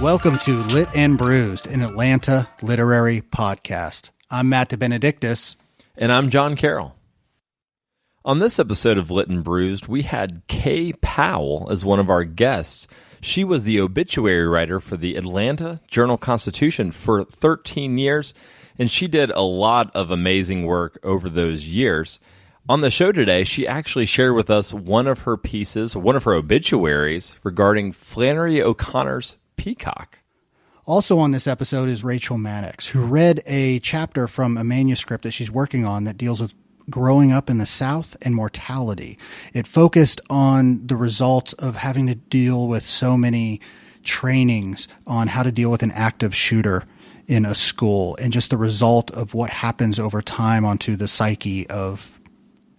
Welcome to Lit and Bruised, an Atlanta literary podcast. I'm Matt DeBenedictis. And I'm John Carroll. On this episode of Lit and Bruised, we had Kay Powell as one of our guests. She was the obituary writer for the Atlanta Journal-Constitution for 13 years, and she did a lot of amazing work over those years. On the show today, she actually shared with us one of her pieces, one of her obituaries, regarding Flannery O'Connor's Peacock. Also on this episode is Rachael Maddux, who read a chapter from a manuscript that she's working on that deals with growing up in the South and mortality. It focused on the results of having to deal with so many trainings on how to deal with an active shooter in a school and just the result of what happens over time onto the psyche of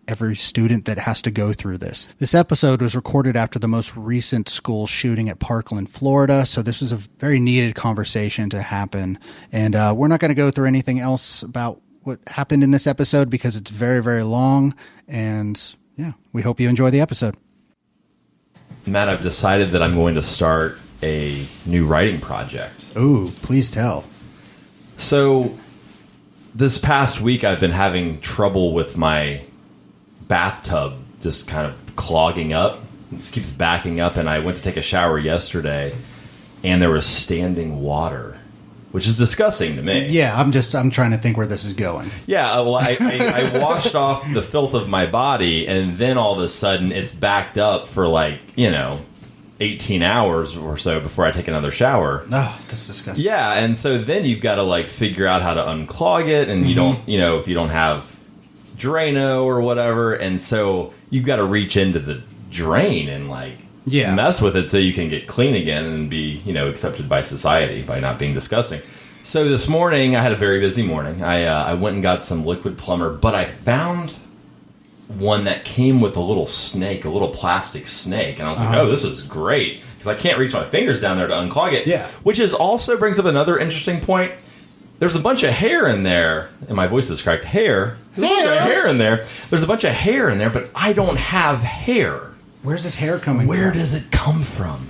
every student that has to go through this. This episode was recorded after the most recent school shooting at Parkland, Florida, so this is a very needed conversation to happen. And we're not going to go through anything else about what happened in this episode because it's very, very long. And yeah, we hope you enjoy the episode. Matt, I've decided that I'm going to start a new writing project. Ooh, please tell. So this past week, I've been having trouble with my bathtub just kind of clogging up. It keeps backing up, and I went to take a shower yesterday, and there was standing water, which is disgusting to me. Yeah, I'm trying to think where this is going. Yeah, well, I washed off the filth of my body, and then all of a sudden it's backed up for 18 hours or so before I take another shower. Oh, that's disgusting. Yeah, and so then you've got to figure out how to unclog it, and you don't, if you don't have Drano or whatever, and so you've got to reach into the drain and mess with it so you can get clean again and be accepted by society by not being disgusting. So this morning I had a very busy morning. I went and got some liquid plumber, but I found one that came with a little snake, a little plastic snake, and I was like, oh, this is great because I can't reach my fingers down there to unclog it. Yeah, which also brings up another interesting point. There's a bunch of hair in there, and my voice is correct. Hair. There's a bunch of hair in there. There's a bunch of hair in there, but I don't have hair. Where's this hair coming from? Where does it come from?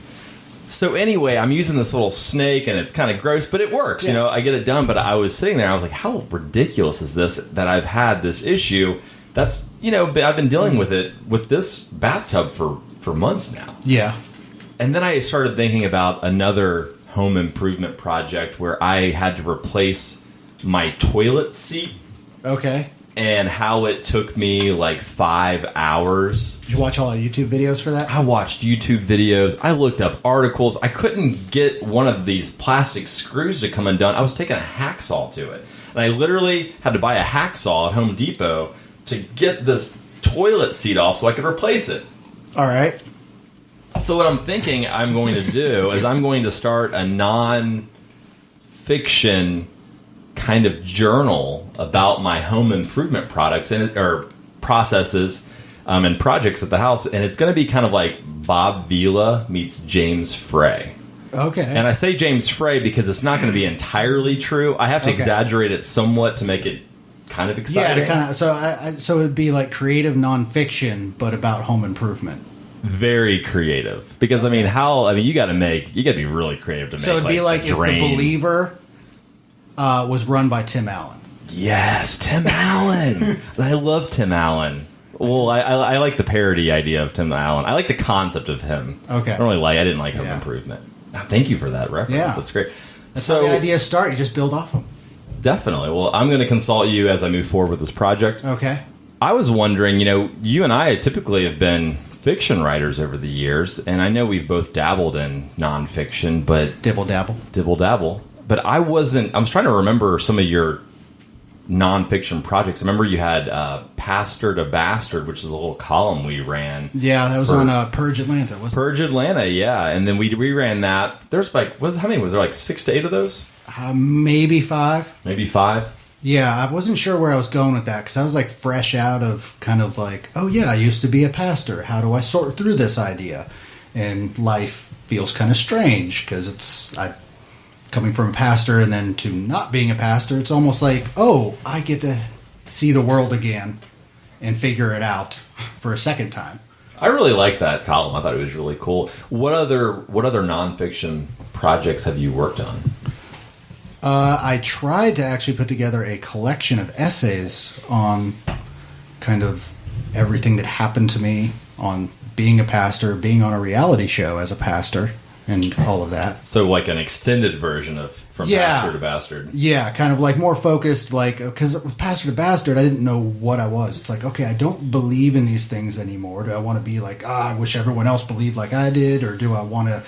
So anyway, I'm using this little snake, and it's kind of gross, but it works. Yeah. I get it done, but I was sitting there, I was like, how ridiculous is this that I've had this issue? That's, I've been dealing with it with this bathtub for months now. Yeah. And then I started thinking about another home improvement project where I had to replace my toilet seat. Okay. And how it took me 5 hours. Did you watch all the YouTube videos for that? I watched YouTube videos. I looked up articles. I couldn't get one of these plastic screws to come undone. I was taking a hacksaw to it. And I literally had to buy a hacksaw at Home Depot to get this toilet seat off so I could replace it. All right. So what I'm thinking I'm going to do is I'm going to start a non-fiction kind of journal about my home improvement products or processes and projects at the house, and it's going to be kind of like Bob Vila meets James Frey. Okay. And I say James Frey because it's not going to be entirely true. I have to exaggerate it somewhat to make it kind of exciting. Yeah, so it'd be like creative nonfiction, but about home improvement. Very creative, because you got to be really creative to make. So it'd be like if The Believer was run by Tim Allen. Yes, Tim Allen. And I love Tim Allen. Well, I like the parody idea of Tim Allen. I like the concept of him. Okay. I didn't like Home Improvement. Thank you for that reference. Yeah. That's great. That's how the ideas start. You just build off them. Definitely. Well, I'm going to consult you as I move forward with this project. Okay. I was wondering, you and I typically have been fiction writers over the years, and I know we've both dabbled in nonfiction, but dibble dabble. But I was trying to remember some of your nonfiction projects. I remember you had Pastor to Bastard, which is a little column we ran. Yeah, that was on Purge Atlanta, wasn't it? Purge Atlanta, yeah, and then we ran that. There's how many was there? 6 to 8 of those? Maybe 5. Maybe 5. Yeah, I wasn't sure where I was going with that because I was fresh out of kind of oh yeah, I used to be a pastor. How do I sort through this idea? And life feels kind of strange because coming from a pastor and then to not being a pastor. It's almost I get to see the world again and figure it out for a second time. I really liked that column. I thought it was really cool. What other nonfiction projects have you worked on? I tried to actually put together a collection of essays on kind of everything that happened to me on being a pastor, being on a reality show as a pastor, and all of that. So like an extended version of From Pastor to Bastard. Yeah, kind of like more focused, like, because with Pastor to Bastard, I didn't know what I was. It's like, okay, I don't believe in these things anymore. Do I want to be like, I wish everyone else believed like I did, or do I want to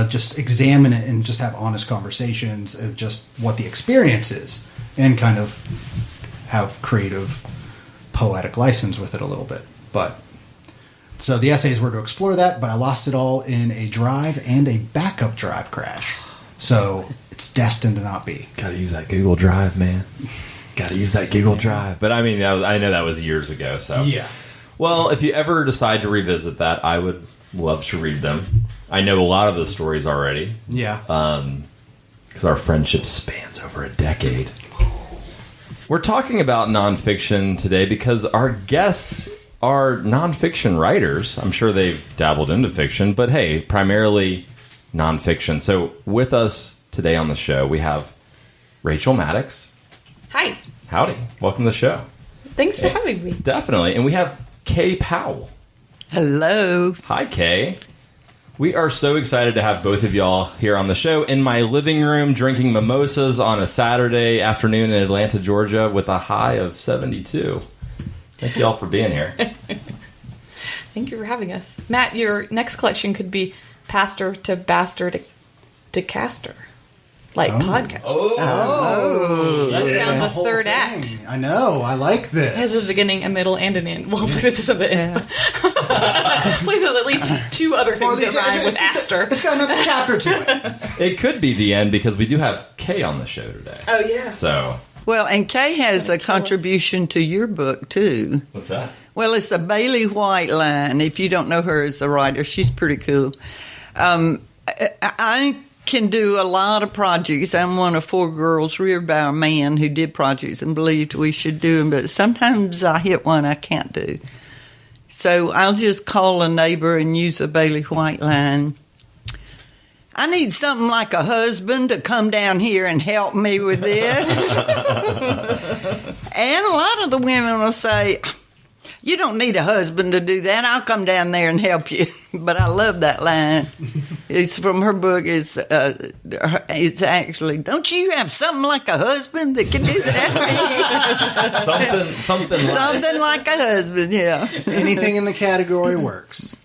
just examine it and just have honest conversations of just what the experience is, and kind of have creative, poetic license with it a little bit. But so the essays were to explore that, but I lost it all in a drive and a backup drive crash. So it's destined to not be. Gotta use that Google Drive, man. Gotta use that Google Drive. But I mean, I know that was years ago. So yeah. Well, if you ever decide to revisit that, I would love to read them. I know a lot of the stories already. Yeah. Because our friendship spans over a decade. We're talking about nonfiction today because our guests are nonfiction writers. I'm sure they've dabbled into fiction, but hey, primarily nonfiction. So with us today on the show, we have Rachael Maddux. Hi. Howdy. Welcome to the show. Thanks for having me. Definitely. And we have Kay Powell. Hello. Hi, Kay. We are so excited to have both of y'all here on the show in my living room drinking mimosas on a Saturday afternoon in Atlanta, Georgia with a high of 72. Thank y'all for being here. Thank you for having us. Matt, your next collection could be Pastor to Bastard to Caster. Like podcast. Oh. That's down the third thing. act. I know. I like this. It has a beginning, a middle, and an end. Well, this is at the end. Please, there's at least two other things that rhyme with Aster. It's got another chapter to it. It could be the end because we do have Kay on the show today. Oh, yeah. So. Well, and Kay has a contribution to your book, too. What's that? Well, it's the Bailey White line. If you don't know her as a writer, she's pretty cool. I can do a lot of projects. I'm one of 4 girls reared by a man who did projects and believed we should do them, but sometimes I hit one I can't do. So I'll just call a neighbor and use a Bailey White line. I need something like a husband to come down here and help me with this. And a lot of the women will say, you don't need a husband to do that. I'll come down there and help you. But I love that line. It's from her book. It's actually, don't you have something like a husband that can do that? something like a husband. Yeah. Anything in the category works.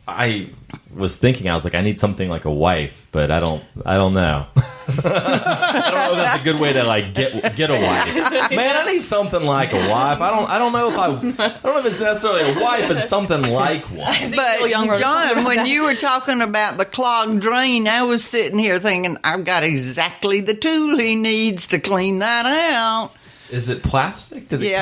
I was thinking, I was like, I need something like a wife, but I don't know. I don't know if that's a good way to like get a wife. Man, I need something like a wife. I don't know if it's necessarily a wife, but something like one. But John, when you were talking about the clogged drain, I was sitting here thinking, I've got exactly the tool he needs to clean that out. Is it plastic? Did it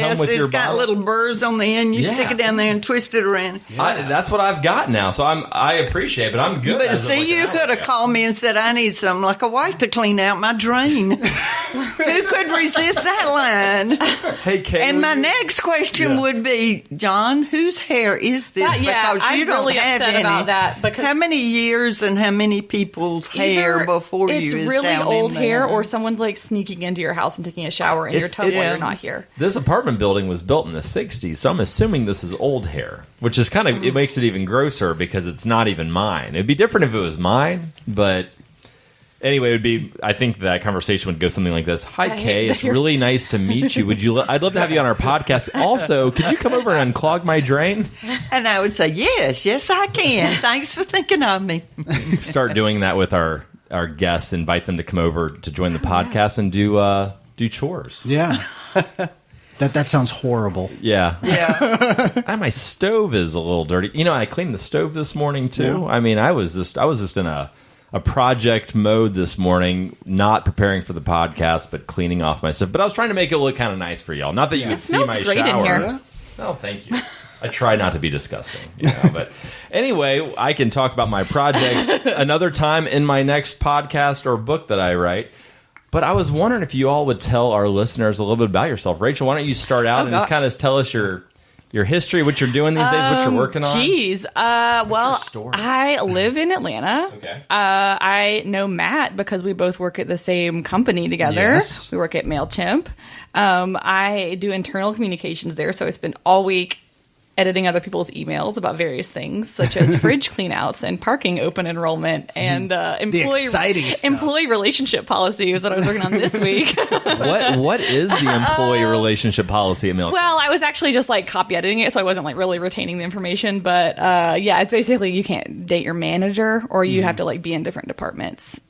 come with your bottle? It's got little burrs on the end. You stick it down there and twist it around. Yeah. That's what I've got now, so I apprate it, but I'm good. But see, you could have called me and said, I need something like a wife to clean out my drain. Who could resist that line? Hey, Kay. And my next question would be, John, whose hair is this? Because you don't have any. About that because how many years and how many people's hair before you is it's really down old in hair, there? or someone's like sneaking into your house and taking a shower in your tub while you're not here. This apartment building was built in the 60s, so I'm assuming this is old hair, which is kind of, it makes it even grosser because it's not even mine. It'd be different if it was mine, but anyway, it would be, I think that conversation would go something like this. Hi, Kay, it's really nice to meet you. I'd love to have you on our podcast. Also, could you come over and unclog my drain? And I would say, yes, I can. Thanks for thinking of me. Start doing that with our guests, invite them to come over to join the podcast and do chores. Yeah. That sounds horrible. Yeah. Yeah. My stove is a little dirty. You know, I cleaned the stove this morning too. Yeah. I mean, I was just in a project mode this morning, not preparing for the podcast, but cleaning off my stuff. But I was trying to make it look kind of nice for y'all. Not that you would see my shower. In here. Yeah. Oh, thank you. I try not to be disgusting, but anyway, I can talk about my projects another time in my next podcast or book that I write. But I was wondering if you all would tell our listeners a little bit about yourself. Rachel, why don't you start out and just kind of tell us your your history, what you're doing these days, what you're working on? Geez. Well, I live in Atlanta. Okay. I know Matt because we both work at the same company together. Yes. We work at MailChimp. I do internal communications there, so I spend all week editing other people's emails about various things, such as fridge cleanouts and parking open enrollment and employee relationship policy is what I was working on this week. What is the employee relationship policy at MailChimp? Well, I was actually just like copy editing it, so I wasn't like really retaining the information. But yeah, it's basically you can't date your manager, or you have to like be in different departments.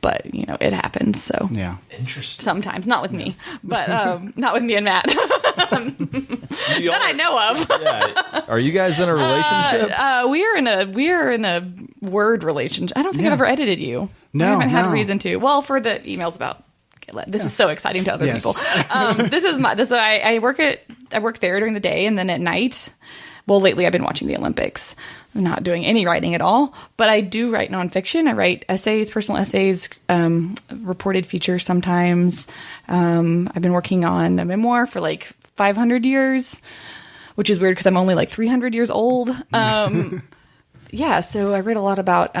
But you know, it happens. So Yeah. Interesting. sometimes, not with me, but not with me and Matt that I know of. Yeah. Are you guys in a relationship? We are in a word relationship. I don't think I've ever edited you. No, I haven't had no. reason to. Well, for the emails about. This is so exciting to other Yes. people. I work there during the day, and then at night. Well, lately I've been watching the Olympics. I'm not doing any writing at all, but I do write nonfiction. I write essays, personal essays, reported features sometimes. I've been working on a memoir for like 500 years, which is weird because I'm only like 300 years old. Yeah, so I read a lot about...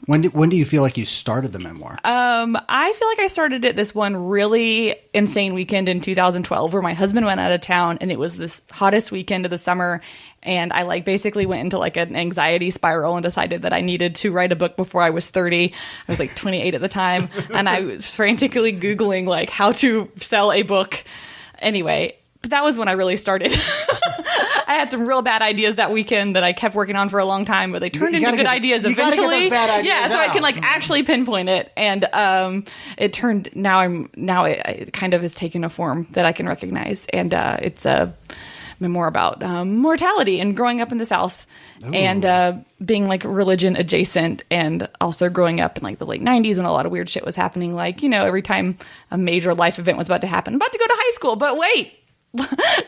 When do you feel like you started the memoir? I feel like I started it this one really insane weekend in 2012 where my husband went out of town, and it was this hottest weekend of the summer, and I like basically went into like an anxiety spiral and decided that I needed to write a book before I was 30. I was like 28 at the time, and I was frantically Googling like how to sell a book. Anyway, but that was when I really started. I had some real bad ideas that weekend that I kept working on for a long time, but they turned into good ideas eventually. Yeah, so I can like actually pinpoint it, and it turned. Now it kind of has taken a form that I can recognize, and it's a memoir about mortality and growing up in the South. Ooh. And being like religion adjacent, and also growing up in like the late 90s when a lot of weird shit was happening. Like, you know, every time a major life event was about to happen, I'm about to go to high school, but wait.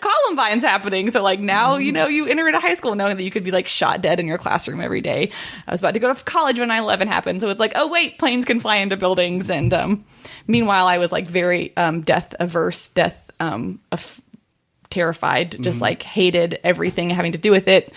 Columbine's happening, so like now you know you enter into high school knowing that you could be like shot dead in your classroom every day. I was about to go to college when 9/11 happened, so it's like, oh wait, planes can fly into buildings. And meanwhile I was like very death averse, terrified, just like hated everything having to do with it.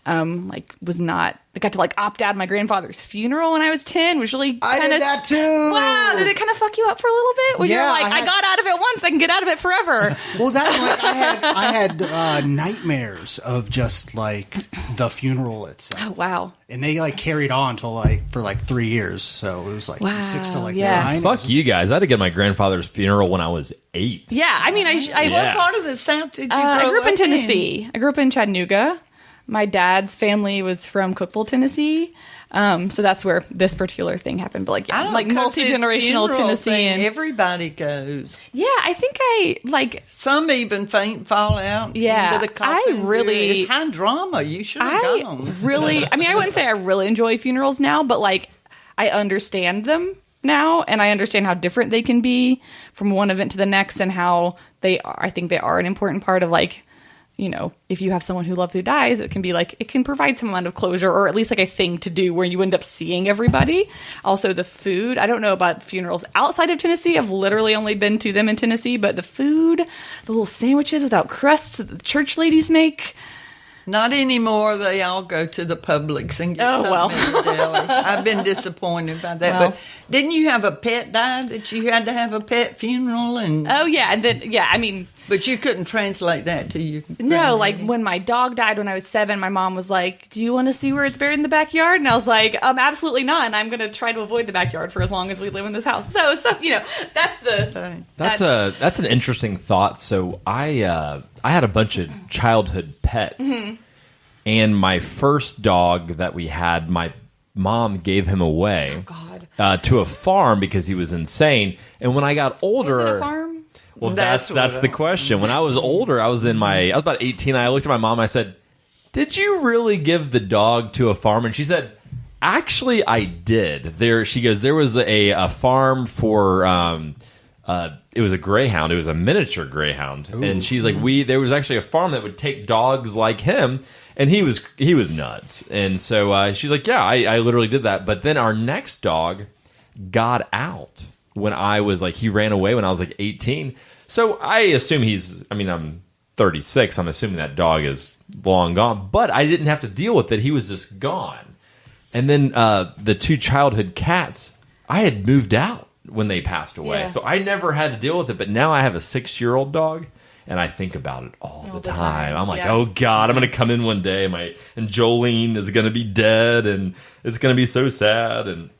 Like was not. I got to like opt out of my grandfather's funeral when I was 10, which really I did that too. Wow, did it kind of fuck you up for a little bit? When you're like, I got out of it once, I can get out of it forever. Well, that like I had nightmares of just like the funeral itself. Oh wow. And they like carried on till for 3 years, so it was like 6 to 9. Fuck you guys! I had to get my grandfather's funeral when I was 8. Yeah, I mean, What part of the South did you grow up I grew up in in? Tennessee. I grew up in Chattanooga. My dad's family was from Cookeville, Tennessee. So that's where this particular thing happened. But like multi-generational Tennessean. Everybody goes. Yeah, I think some even fall out. Yeah, into the coffin. it's high drama. You should have gone. I mean, I wouldn't say I really enjoy funerals now, but like I understand them now, and I understand how different they can be from one event to the next, and how they are. I think they are an important part of like. You know, if you have someone who loves who dies, it can be like, it can provide some amount of closure, or at least like a thing to do where you end up seeing everybody. Also the food, I don't know about funerals outside of Tennessee. I've literally only been to them in Tennessee, but the food, the little sandwiches without crusts that the church ladies make. Not anymore. They all go to the Publix and get something in the deli. I've been disappointed by that. But didn't you have a pet die that you had to have a pet funeral? Oh, yeah. And then, I mean... But you couldn't translate that to you. No, like when my dog died when I was 7, my mom was like, do you want to see where it's buried in the backyard? And I was like, absolutely not. And I'm going to try to avoid the backyard for as long as we live in this house. So you know, that's an interesting thought. So I had a bunch of childhood pets, and my first dog that we had, my mom gave him away to a farm because he was insane. And when I got older, was it a farm? Well, that's the question. When I was older, I was about 18. I looked at my mom. I said, "Did you really give the dog to a farm?" And she said, "Actually, I did." She goes, "There was a farm for it was a greyhound. It was a miniature greyhound." Ooh. And she's like, there was actually a farm that would take dogs like him, and he was nuts. And so she's like, "Yeah, I literally did that." But then our next dog got out when I was like, he ran away when I was like 18. So I assume I'm 36. I'm assuming that dog is long gone. But I didn't have to deal with it. He was just gone. And then the 2 childhood cats, I had moved out when they passed away. Yeah. So I never had to deal with it. But now I have a 6-year-old dog, and I think about it all the time. I'm like, oh, God, I'm going to come in one day, and Jolene is going to be dead, and it's going to be so sad.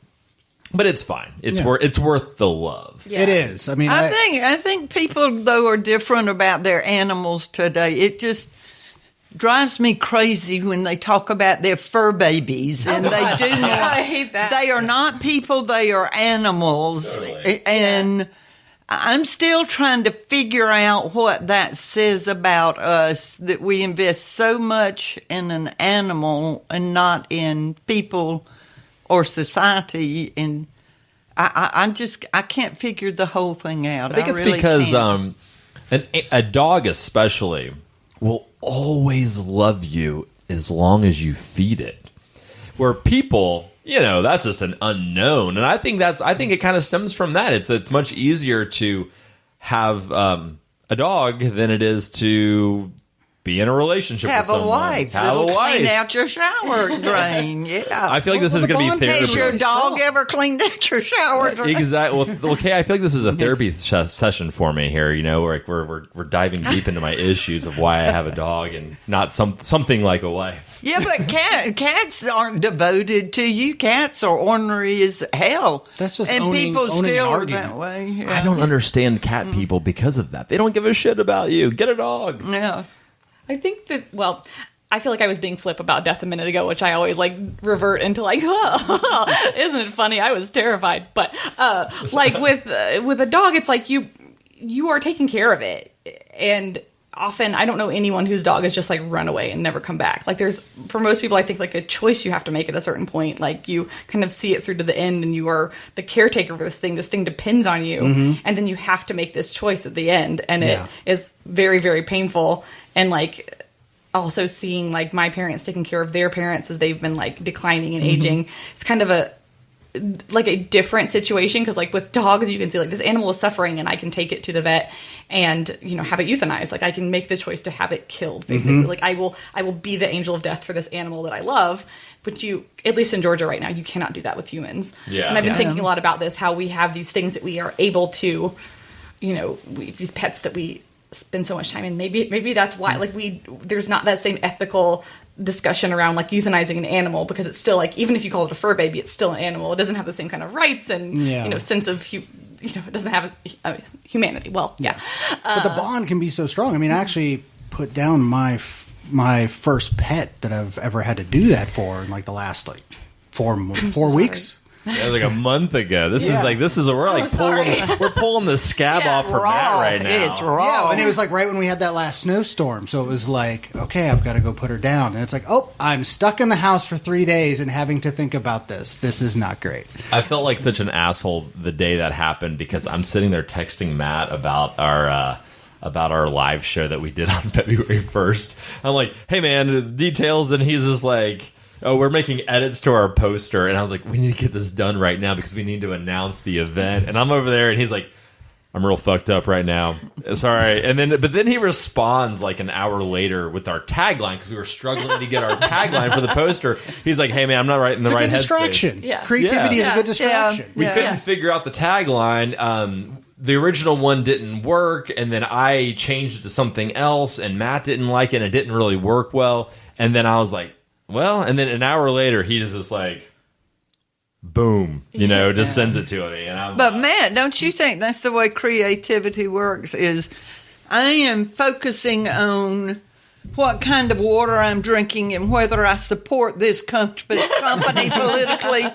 But it's fine. It's worth the love. Yeah. It is. I mean, I think people, though, are different about their animals today. It just drives me crazy when they talk about their fur babies, and they do not. I hate that. They are not people; they are animals, and I'm still trying to figure out what that says about us, that we invest so much in an animal and not in people or society. And I can't figure the whole thing out. I think it's really because a dog especially will always love you as long as you feed it. Where people, that's just an unknown, and I think it kind of stems from that. It's much easier to have a dog than it is to be in a relationship with someone. Have a wife. Clean out your shower drain. Yeah. I feel like this is going to be therapy. Has your dog ever cleaned out your shower drain? Exactly. Well, okay, I feel like this is a therapy session for me here. We're diving deep into my issues of why I have a dog and not something like a wife. Yeah, but cats aren't devoted to you. Cats are ornery as hell. That's just and owning, people owning still an are argument. that way. Yeah. I don't understand cat people because of that. They don't give a shit about you. Get a dog. Yeah. I think that, I feel like I was being flip about death a minute ago, which I always revert into oh, isn't it funny? I was terrified. But with a dog, it's like you are taking care of it. And often I don't know anyone whose dog is just run away and never come back. There's, for most people, I think a choice you have to make at a certain point. You kind of see it through to the end and you are the caretaker for this thing. This thing depends on you. Mm-hmm. And then you have to make this choice at the end. And it is very, very painful. And also seeing my parents taking care of their parents as they've been declining and aging. It's kind of a different situation because with dogs you can see this animal is suffering and I can take it to the vet and have it euthanized. I can make the choice to have it killed basically. Mm-hmm. I will be the angel of death for this animal that I love. But at least in Georgia right now, you cannot do that with humans. Yeah. And I've been thinking a lot about this, how we have these things that we are able to, these pets that we spend so much time in. Maybe that's why there's not that same ethical discussion around euthanizing an animal because it's still even if you call it a fur baby, it's still an animal. It doesn't have the same kind of rights and sense of it doesn't have humanity. Well, yeah. But the bond can be so strong. I mean, I actually put down my first pet that I've ever had to do that for in the last 4 weeks. Yeah, it was a month ago. We're pulling the scab off her bat right now. It's raw. Yeah, and it was right when we had that last snowstorm. So it was okay, I've got to go put her down. And it's I'm stuck in the house for 3 days and having to think about this. This is not great. I felt like such an asshole the day that happened because I'm sitting there texting Matt about our live show that we did on February 1st. I'm like, hey man, details, and he's just oh, we're making edits to our poster. And I was like, we need to get this done right now because we need to announce the event. And I'm over there and he's like, I'm real fucked up right now. Sorry. But then he responds an hour later with our tagline because we were struggling to get our tagline for the poster. He's like, hey man, I'm not right in the right headspace. It's a good distraction. Yeah. Creativity is a good distraction. We couldn't figure out the tagline. The original one didn't work. And then I changed it to something else and Matt didn't like it and it didn't really work well. And then I was like, well, and then an hour later, he just boom, just sends it to me. And but Matt, don't you think that's the way creativity works? Is I am focusing on what kind of water I'm drinking and whether I support this company politically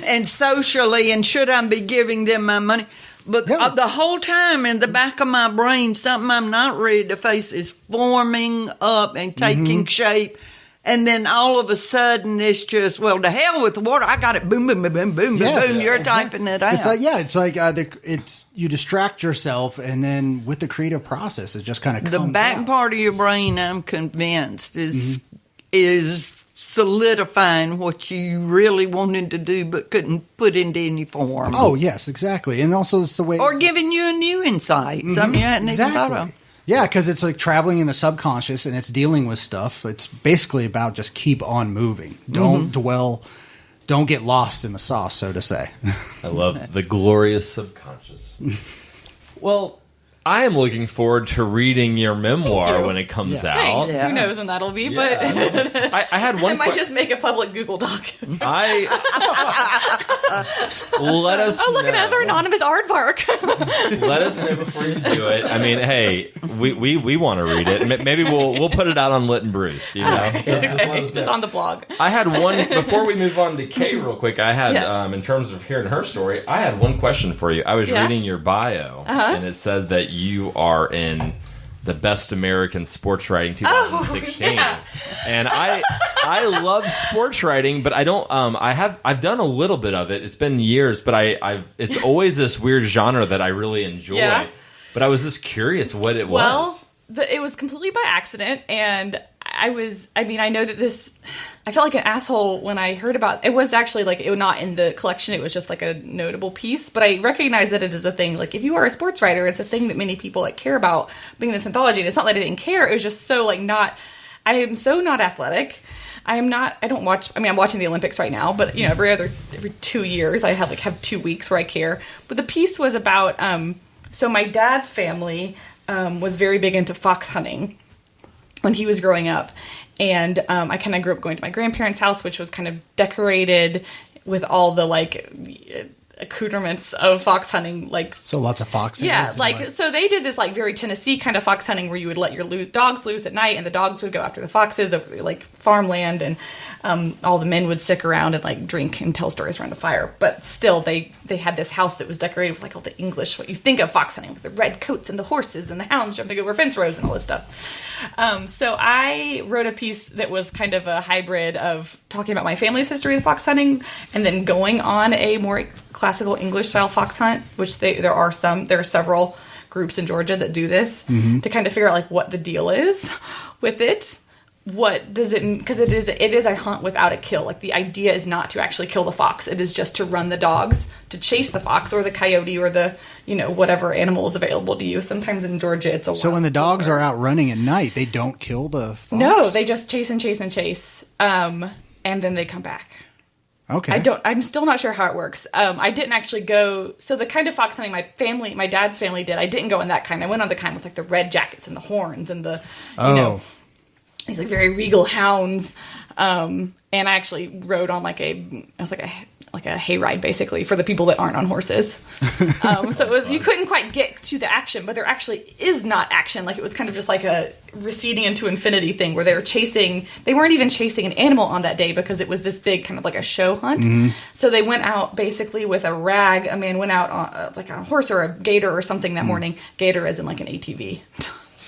and socially, and should I be giving them my money? But the whole time in the back of my brain, something I'm not ready to face is forming up and taking shape. And then all of a sudden, it's just, to hell with the water. I got it. Boom, boom, boom, boom, boom, boom. You're typing it out. It's you distract yourself, and then with the creative process, it just kind of comes the back out. part of your brain, I'm convinced, is solidifying what you really wanted to do but couldn't put into any form. Oh, yes, exactly. And also it's the way... Or giving you a new insight, something you hadn't even thought of. Yeah, because it's like traveling in the subconscious and it's dealing with stuff. It's basically about just keep on moving. Don't dwell. Don't get lost in the sauce, so to say. I love the glorious subconscious. Well, I am looking forward to reading your memoir when it comes out. Thanks. Who knows when that'll be, but I had one. I might just make a public Google Doc. Let us. Oh, look, know. another anonymous aardvark. Let us know before you do it. I mean, hey, we want to read it. Maybe we'll put it out on Lit and Bruised. You know, Just on the blog. I had one before we move on to Kay real quick. I had in terms of hearing her story, I had one question for you. I was reading your bio, and it said that you are in the Best American Sports Writing 2016, and I love sports writing, but I don't. I've done a little bit of it. It's been years, but it's always this weird genre that I really enjoy. Yeah. But I was just curious what it was. Well, it was completely by accident, and I know that this. I felt like an asshole when I heard about it. Was actually like it was not in the collection. It was just like a notable piece. But I recognize that it is a thing. Like if you are a sports writer, it's a thing that many people like care about being in this anthology. And it's not that I didn't care. It was just so like not. I am so not athletic. I am not. I don't watch. I mean, I'm watching the Olympics right now. But you know, every 2 years, I have 2 weeks where I care. But the piece was about. So my dad's family was very big into fox hunting when he was growing up. And I kind of grew up going to my grandparents' house, which was kind of decorated with all the like accoutrements of fox hunting, like so lots of fox. Yeah, like so they did this like very Tennessee kind of fox hunting where you would let your dogs loose at night, and the dogs would go after the foxes of like farmland, and all the men would stick around and like drink and tell stories around a fire. But still, they had this house that was decorated with like all the English, what you think of fox hunting, with the red coats and the horses and the hounds jumping over fence rows and all this stuff. So I wrote a piece that was kind of a hybrid of talking about my family's history of fox hunting and then going on a more classical English style fox hunt, which there are several groups in Georgia that do this to kind of figure out like what the deal is with it. What does it, because it is a hunt without a kill. Like the idea is not to actually kill the fox. It is just to run the dogs to chase the fox or the coyote or the, whatever animal is available to you. Sometimes in Georgia it's a So when the dogs are out running at night, they don't kill the fox? No, they just chase and chase and chase. And then they come back. Okay. I'm still not sure how it works. I didn't actually go, so the kind of fox hunting my dad's family did, I didn't go on that kind. I went on the kind with like the red jackets and the horns and the, these like very regal hounds. And I actually rode on like a hayride basically for the people that aren't on horses. So you couldn't quite get to the action, but there actually is not action. Like it was kind of just like a receding into infinity thing where they weren't even chasing an animal on that day because it was this big kind of like a show hunt. Mm-hmm. So they went out basically with a rag. A man went out on like on a horse or a gator or something that morning. Gator as in like an ATV.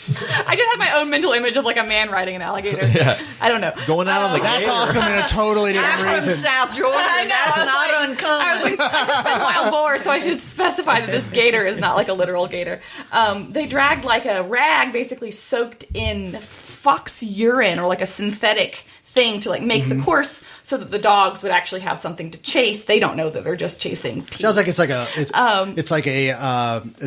I just had my own mental image of like a man riding an alligator. Yeah. I don't know. Going out on the That's awesome in a totally different reason. I'm from South Georgia. That's not uncommon. I just said wild boar, so I should specify that this gator is not like a literal gator. They dragged like a rag basically soaked in fox urine or like a synthetic thing to like make the course so that the dogs would actually have something to chase. They don't know that they're just chasing pee. Sounds like it's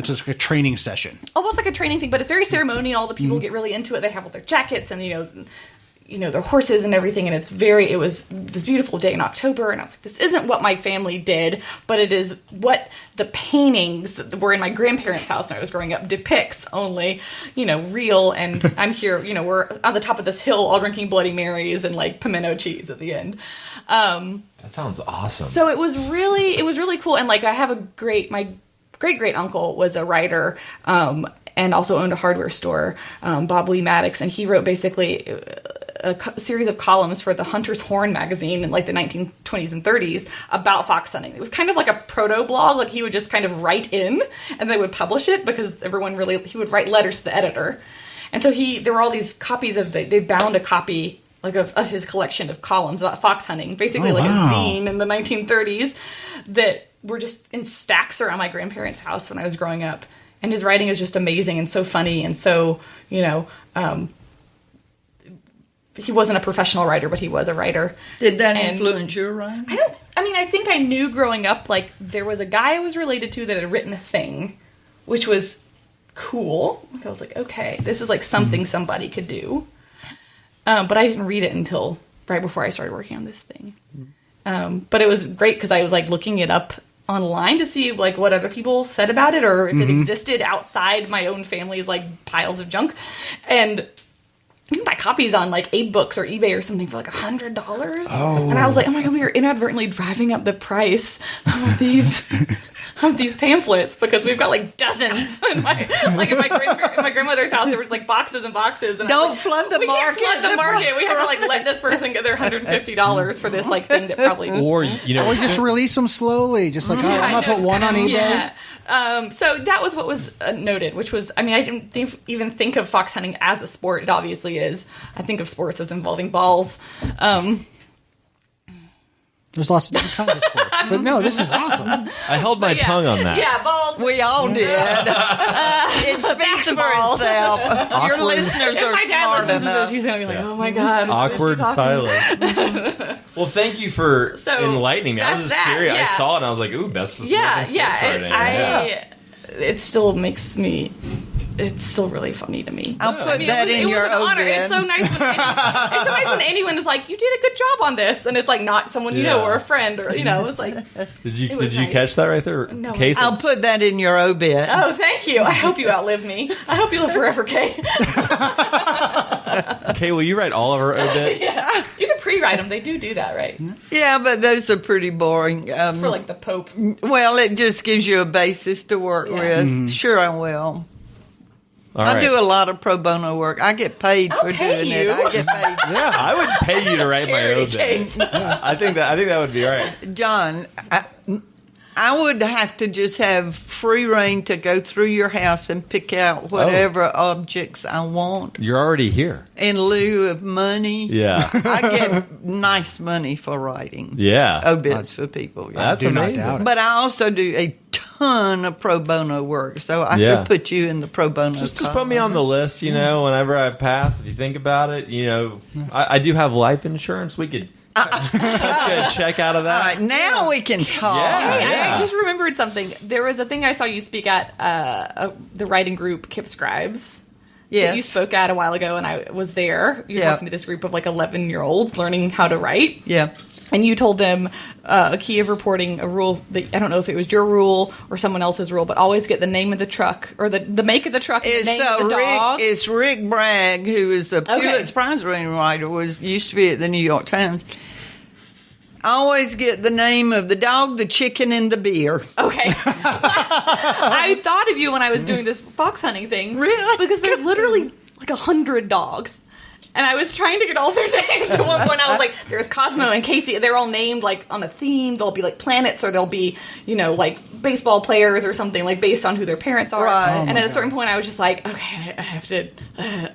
just a training session. Almost like a training thing, but it's very ceremonial. The people get really into it. They have all their jackets and their horses and everything, and it was this beautiful day in October, and I was like, this isn't what my family did, but it is what the paintings that were in my grandparents' house when I was growing up depicts, only, real, and I'm here, we're on the top of this hill all drinking Bloody Marys and like pimento cheese at the end. That sounds awesome. So it was really cool, and like my great uncle was a writer, and also owned a hardware store, Bob Lee Maddux, and he wrote basically a series of columns for the Hunter's Horn magazine in like the 1920s and 30s about fox hunting. It was kind of like a proto blog. Like he would just kind of write in and they would publish it because he would write letters to the editor. And so there were all these copies they bound a copy like of his collection of columns about fox hunting, basically a zine in the 1930s that were just in stacks around my grandparents' house when I was growing up. And his writing is just amazing and so funny and so, he wasn't a professional writer, but he was a writer. Did that influence your writing? I think I knew growing up, like, there was a guy I was related to that had written a thing, which was cool. Like, I was like, okay, this is like something somebody could do. But I didn't read it until right before I started working on this thing. But it was great because I was like looking it up online to see like what other people said about it, or if it existed outside my own family's like piles of junk. And you can buy copies on like AbeBooks or eBay or something for like $100. Oh. And I was like, oh my God, we are inadvertently driving up the price of these pamphlets because we've got like dozens in my grandmother's house. There was like boxes and boxes. And don't flood the market. We can't flood the market. We have to like let this person get their $150 for this like thing that probably or just release them slowly. Just like, I'm gonna put one on eBay. Yeah. So that was what was noted, which was, I mean, I didn't even think of fox hunting as a sport. It obviously is. I think of sports as involving balls. There's lots of different kinds of sports. But no, this is awesome. I held my tongue on that. Yeah, balls. We all did. It speaks for itself. Your listeners if are my dad smart listens to enough. this, he's going to be like, oh my God. Awkward silence. Well, thank you for enlightening me. I was just curious. Yeah. I saw it and I was like, ooh, best of It still makes me... It's still really funny to me. I'll put that in your obit. It's so nice. When anyone is like, "You did a good job on this," and it's like not someone you know or a friend or it's like. Did you catch that right there? No. Case I'll put that in your obit. Oh, thank you. I hope you outlive me. I hope you live forever, Kay. Kay, will you write all of our obits? Yeah. You can pre-write them. They do that, right? Yeah, but those are pretty boring. It's for like the Pope. Well, it just gives you a basis to work with. Sure, I will. I do a lot of pro bono work. I get paid for doing it. I get paid. Yeah, I would pay you to write my obit. I think that would be right. John, I would have to just have free reign to go through your house and pick out whatever objects I want. You're already here. In lieu of money. Yeah. I get nice money for writing. Yeah. Obits for people. Yeah. That's amazing. Not doubt it. But I also do a ton of pro bono work, so I could put you in the pro bono. Just put me on the list, whenever I pass. If you think about it, I do have life insurance. We could check out of that. All right, now we can talk. I just remembered something. There was a thing I saw you speak at the writing group KIPP Scribes. Yes. That you spoke at a while ago, and I was there. You're talking to this group of like 11-year-olds learning how to write. Yeah. And you told them a key of reporting, a rule that I don't know if it was your rule or someone else's rule, but always get the name of the truck or the make of the truck and the name of the dog. It's Rick Bragg, who is the Pulitzer Prize winning writer, used to be at the New York Times. Always get the name of the dog, the chicken, and the beer. Okay. I thought of you when I was doing this fox hunting thing. Really? Because there's literally like 100 dogs. And I was trying to get all their names. At one point, I was like, there's Cosmo and Casey. They're all named, like, on a theme. There'll be, like, planets, or there'll be, like, baseball players or something, like, based on who their parents are. Right. And at a certain point, I was just like, okay, I have to...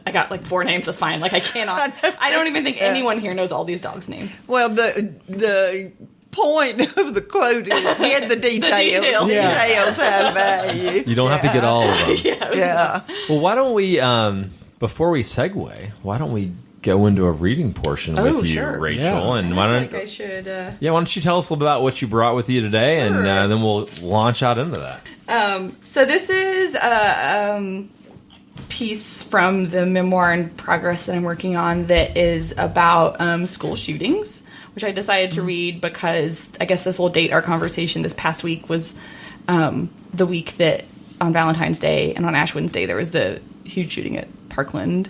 I got, like, 4 names. That's fine. Like, I cannot... I don't even think anyone here knows all these dogs' names. Well, the point of the quote is get the details. Details have value. You don't have to get all of them. Yeah. Well, why don't we... before we segue, why don't we go into a reading portion with you, Rachel? Yeah. And I think I should. Why don't you tell us a little about what you brought with you today, and then we'll launch out into that. So this is a piece from the memoir in progress that I'm working on that is about school shootings, which I decided to read because I guess this will date our conversation. This past week was the week that on Valentine's Day and on Ash Wednesday there was the huge shooting at Parkland,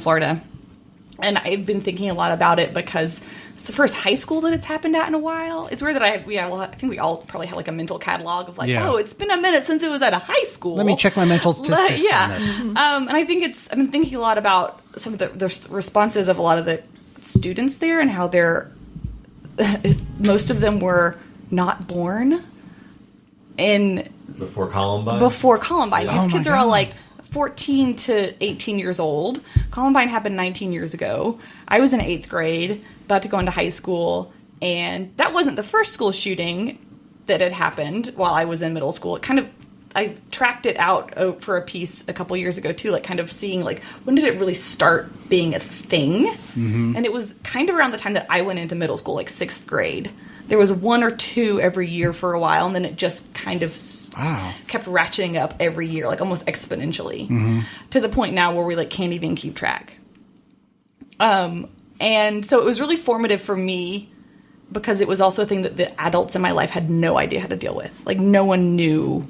Florida. And I've been thinking a lot about it because it's the first high school that it's happened at in a while. It's weird that I think we all probably have like a mental catalog of like, oh, it's been a minute since it was at a high school. Let me check my mental statistics on this. And I think I've been thinking a lot about some of the responses of a lot of the students there and how they're, most of them were not born before Columbine. These kids are all like 14 to 18 years old. Columbine happened 19 years ago. I was in 8th grade, about to go into high school, and that wasn't the first school shooting that had happened while I was in middle school. It kind of I tracked it out for a piece a couple years ago too, like kind of seeing like when did it really start being a thing? Mm-hmm. And it was kind of around the time that I went into middle school, like 6th grade. There was 1 or 2 every year for a while, and then it just kind of kept ratcheting up every year, like almost exponentially, to the point now where we like can't even keep track. And so it was really formative for me because it was also a thing that the adults in my life had no idea how to deal with. Like no one knew.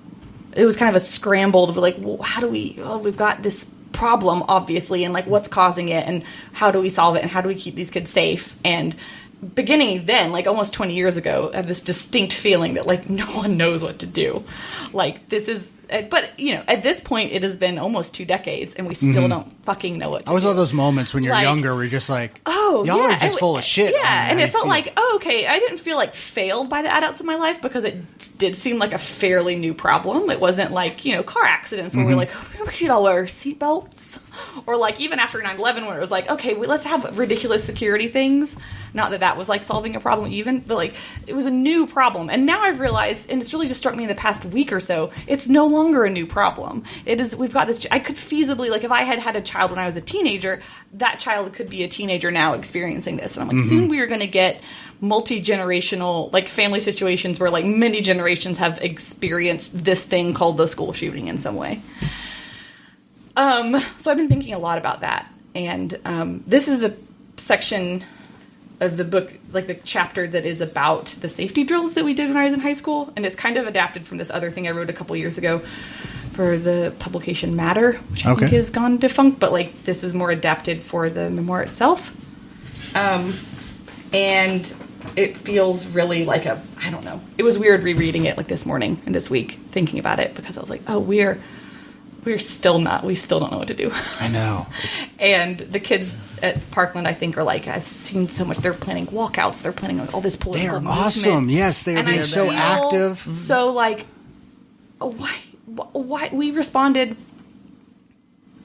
It was kind of a scramble to be like, well, how do we've got this problem, obviously, and like what's causing it, and how do we solve it, and how do we keep these kids safe? And beginning then, like almost 20 years ago, I had this distinct feeling that like no one knows what to do. Like this is, but you know, at this point it has been almost 2 decades and we still don't fucking know what to do. I was all those moments when you're like, younger where you're just like, oh, y'all are just full of shit. Yeah, and it felt like, oh, okay, I didn't feel like failed by the adults in my life because it did seem like a fairly new problem. It wasn't like, you know, car accidents where we're like, oh, we should all wear seatbelts. Or like even after 9/11 when it was like, okay, let's have ridiculous security things. Not that was like solving a problem even, but like it was a new problem. And now I've realized, and it's really just struck me in the past week or so, it's no longer a new problem. It is, we've got this, I could feasibly, like if I had a child when I was a teenager, that child could be a teenager now experiencing this. And I'm like, soon we are going to get multi-generational, like family situations where like many generations have experienced this thing called the school shooting in some way. So I've been thinking a lot about that. And this is the section of the book, like the chapter that is about the safety drills that we did when I was in high school. And it's kind of adapted from this other thing I wrote a couple years ago for the publication Matter, which I think has gone defunct. But like this is more adapted for the memoir itself. And it feels really like I don't know. It was weird rereading it like this morning and this week, thinking about it, because I was like, oh, we still don't know what to do. I know. And the kids at Parkland, I think, are like, I've seen so much. They're planning walkouts. They're planning all this political movement. They are awesome. Yes, they are being so active. So like, why we responded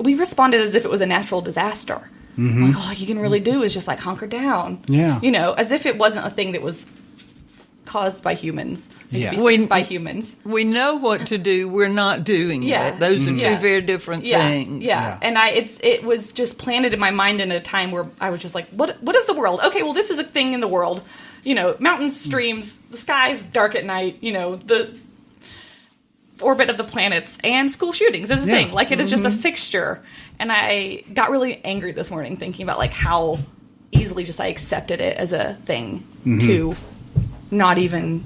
as if it was a natural disaster. Mm-hmm. Like all you can really do is just like hunker down. Yeah. You know, as if it wasn't a thing that was caused by humans. By humans. We know what to do. We're not doing it. Those are two very different things. Yeah. And it was just planted in my mind in a time where I was just like, what is the world? Okay, well, this is a thing in the world. You know, mountains, streams, the sky's dark at night, you know, the orbit of the planets, and school shootings is a thing. Like, it is just a fixture. And I got really angry this morning thinking about, like, how easily just I accepted it as a thing to not even...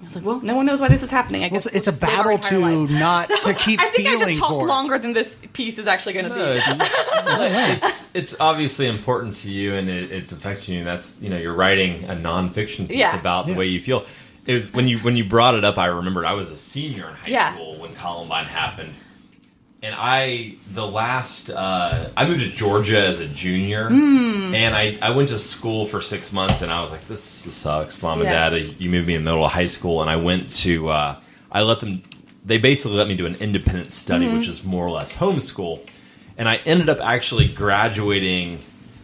I was like, well, no one knows why this is happening. I guess it's a battle to not to keep feeling for. I think I just talked longer than this piece is actually going to be. It's obviously important to you, and it's affecting you. That's, you know, you're writing a nonfiction piece about the way you feel. It was when you brought it up. I remembered I was a senior in high school when Columbine happened, and I moved to Georgia as a junior, and I went to school for 6 months, and I was like, this sucks, Mom and Dad. You moved me in the middle of high school, and I went to they basically let me do an independent study, which is more or less homeschool, and I ended up actually graduating.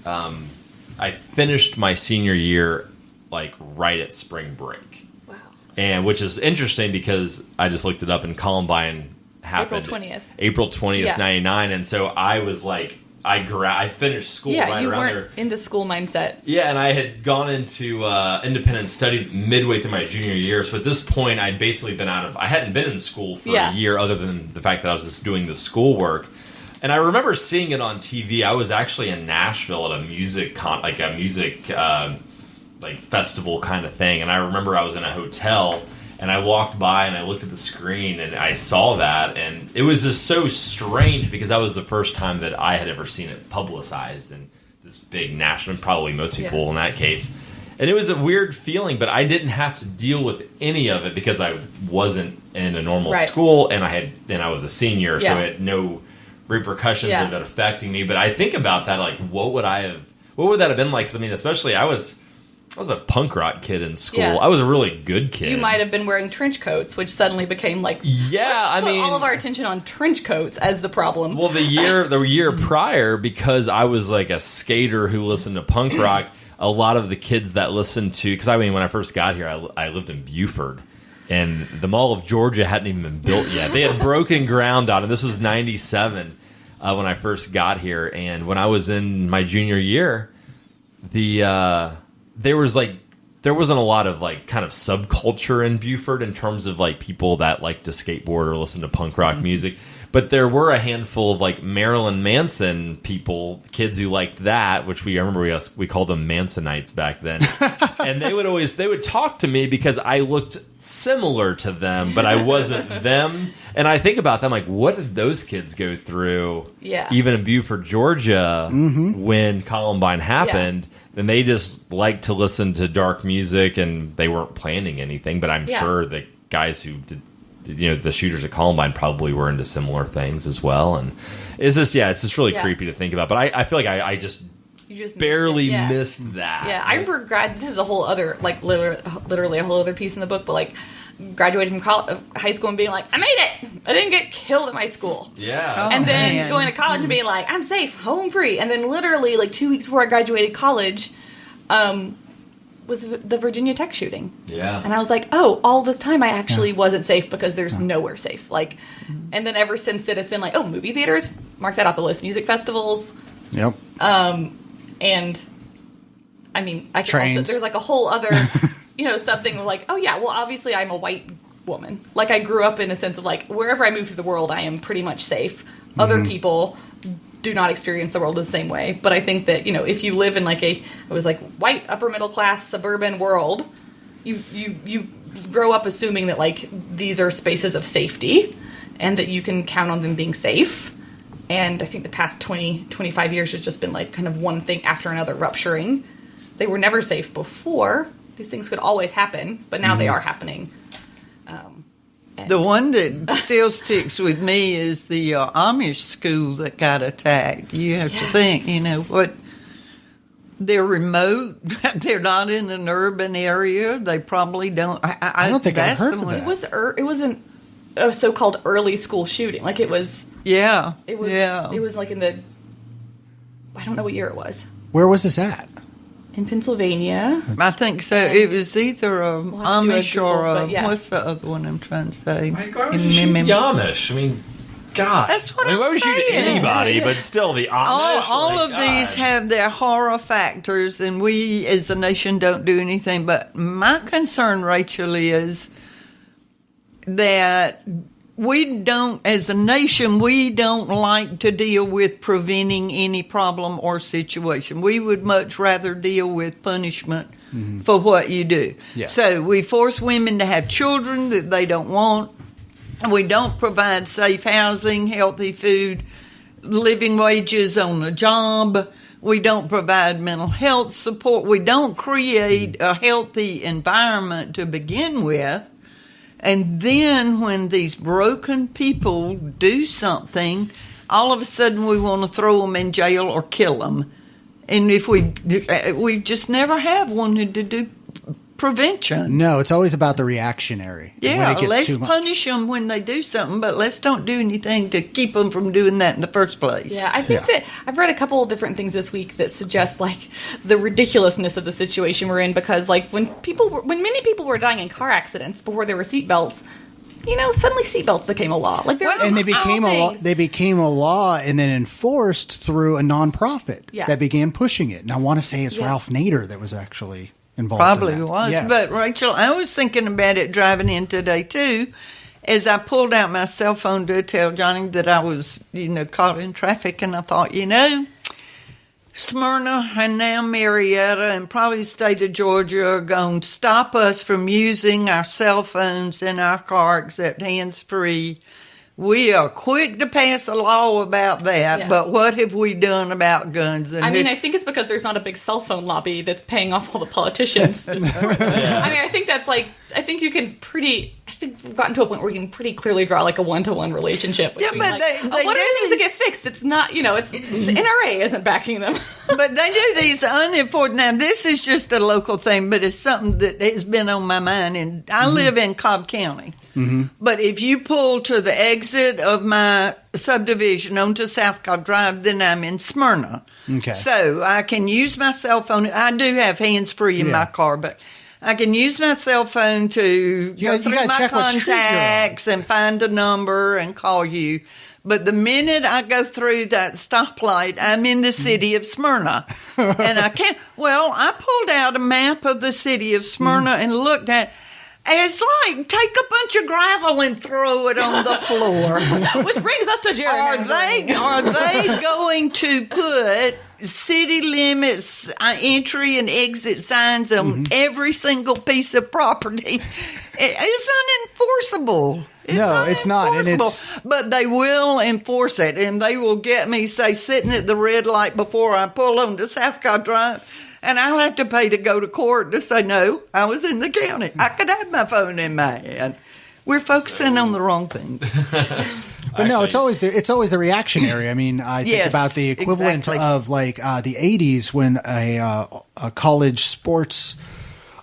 I finished my senior year like right at spring break. Wow. And which is interesting because I just looked it up, and Columbine happened April 20th, 99, and so I was like, I finished school right around there. In the school mindset. Yeah, and I had gone into independent study midway through my junior year, so at this point I'd basically been I hadn't been in school for a year, other than the fact that I was just doing the schoolwork. And I remember seeing it on TV. I was actually in Nashville at a music festival kind of thing, and I remember I was in a hotel, and I walked by and I looked at the screen and I saw that, and it was just so strange because that was the first time that I had ever seen it publicized in this big national, probably most people in that case. And it was a weird feeling, but I didn't have to deal with any of it because I wasn't in a normal school, and I was a senior, so it had no repercussions of it affecting me. But I think about that, like, what would that have been like? 'Cause, I mean, especially I was a punk rock kid in school. I was a really good kid. You might have been wearing trench coats, which suddenly became like, let's put all of our attention on trench coats as the problem. Well, the year prior, because I was like a skater who listened to punk rock, a lot of the kids that listened to, because I mean, when I first got here, I lived in Buford, and the Mall of Georgia hadn't even been built yet. They had broken ground on it. This was 97 when I first got here, and when I was in my junior year, there wasn't a lot of like kind of subculture in Buford in terms of like people that like to skateboard or listen to punk rock music. But there were a handful of like Marilyn Manson people, kids who liked that, which we called them Mansonites back then. And they would talk to me because I looked similar to them, but I wasn't them. And I think about them like, what did those kids go through? Yeah. Even in Buford, Georgia, when Columbine happened. And they just liked to listen to dark music, and they weren't planning anything. But I'm sure the guys who did, the shooters at Columbine probably were into similar things as well. And it's just really creepy to think about. But I feel like I just barely missed that. Yeah, I remember this is a whole other, like literally a whole other piece in the book, but like graduating from high school and being like, I made it! I didn't get killed at my school. Yeah. And then going to college and being like, I'm safe, home free. And then literally like 2 weeks before I graduated college was the Virginia Tech shooting. Yeah. And I was like, oh, all this time I actually wasn't safe because there's nowhere safe. Like, and then ever since then it's been like, oh, movie theaters, mark that off the list, music festivals. Yep. And I mean, I can also, there's like a whole other, something like, oh yeah, well, obviously I'm a white woman. Like I grew up in a sense of like, wherever I move through the world, I am pretty much safe. Other people do not experience the world the same way. But I think that, if you live in like white, upper middle class, suburban world, you grow up assuming that like these are spaces of safety and that you can count on them being safe. And I think the past 20, 25 years has just been like kind of one thing after another rupturing. They were never safe before. These things could always happen, but now they are happening. The one that still sticks with me is the Amish school that got attacked. You have to think, what? They're remote. They're not in an urban area. They probably don't. I don't think I've heard of that. It wasn't a so-called early school shooting. Like it was. Yeah. It was. Yeah. It was like in the. I don't know what year it was. Where was this at? In Pennsylvania. I think so. It was either Amish or what's the other one I'm trying to say? My God, would you shoot Amish? I mean, God. That's what I'm why would you shoot saying. anybody, but still the Amish? All of these have their horror factors, and we as a nation don't do anything. But my concern, Rachel, is that we don't, as a nation, we don't like to deal with preventing any problem or situation. We would much rather deal with punishment for what you do. Yeah. So we force women to have children that they don't want. We don't provide safe housing, healthy food, living wages on the job. We don't provide mental health support. We don't create a healthy environment to begin with. And then when these broken people do something, all of a sudden we want to throw them in jail or kill them. And if we just never have wanted to do prevention. No, it's always about the reactionary. Yeah, let's punish them when they do something, but let's don't do anything to keep them from doing that in the first place. Yeah, I think that I've read a couple of different things this week that suggest like the ridiculousness of the situation we're in, because like when many people were dying in car accidents before there were seatbelts, suddenly seatbelts became a law. Like they became a law. They became a law and then enforced through a nonprofit that began pushing it. And I want to say it's Ralph Nader that was actually involved. Probably was. Yes. But Rachel, I was thinking about it driving in today too, as I pulled out my cell phone to tell Johnny that I was, caught in traffic, and I thought, Smyrna and now Marietta and probably the state of Georgia are going to stop us from using our cell phones in our car except hands-free. We are quick to pass a law about that, but what have we done about guns? And I think it's because there's not a big cell phone lobby that's paying off all the politicians. I think that's like, I think we've gotten to a point where we can pretty clearly draw like a one-to-one relationship. Between, but what are the things that get fixed? It's not, the NRA isn't backing them. But they do these unenforced. Now, this is just a local thing, but it's something that has been on my mind. And I live in Cobb County. Mm-hmm. But if you pull to the exit of my subdivision onto South Cobb Drive, then I'm in Smyrna. Okay. So I can use my cell phone. I do have hands-free in my car, but I can use my cell phone to go through my contacts and find a number and call you. But the minute I go through that stoplight, I'm in the city of Smyrna. And I can't. Well, I pulled out a map of the city of Smyrna and looked at. It's like take a bunch of gravel and throw it on the floor. Which brings us to Jeremy. Are they going to put city limits, entry and exit signs on every single piece of property? It's unenforceable. It's not. And but they will enforce it, and they will get me, say, sitting at the red light before I pull onto Southcott Drive. And I'll have to pay to go to court to say, no, I was in the county. I could have my phone in my hand. We're focusing on the wrong things. But no, it's always the reactionary. I mean, I think about the equivalent of like the 80s when a college sports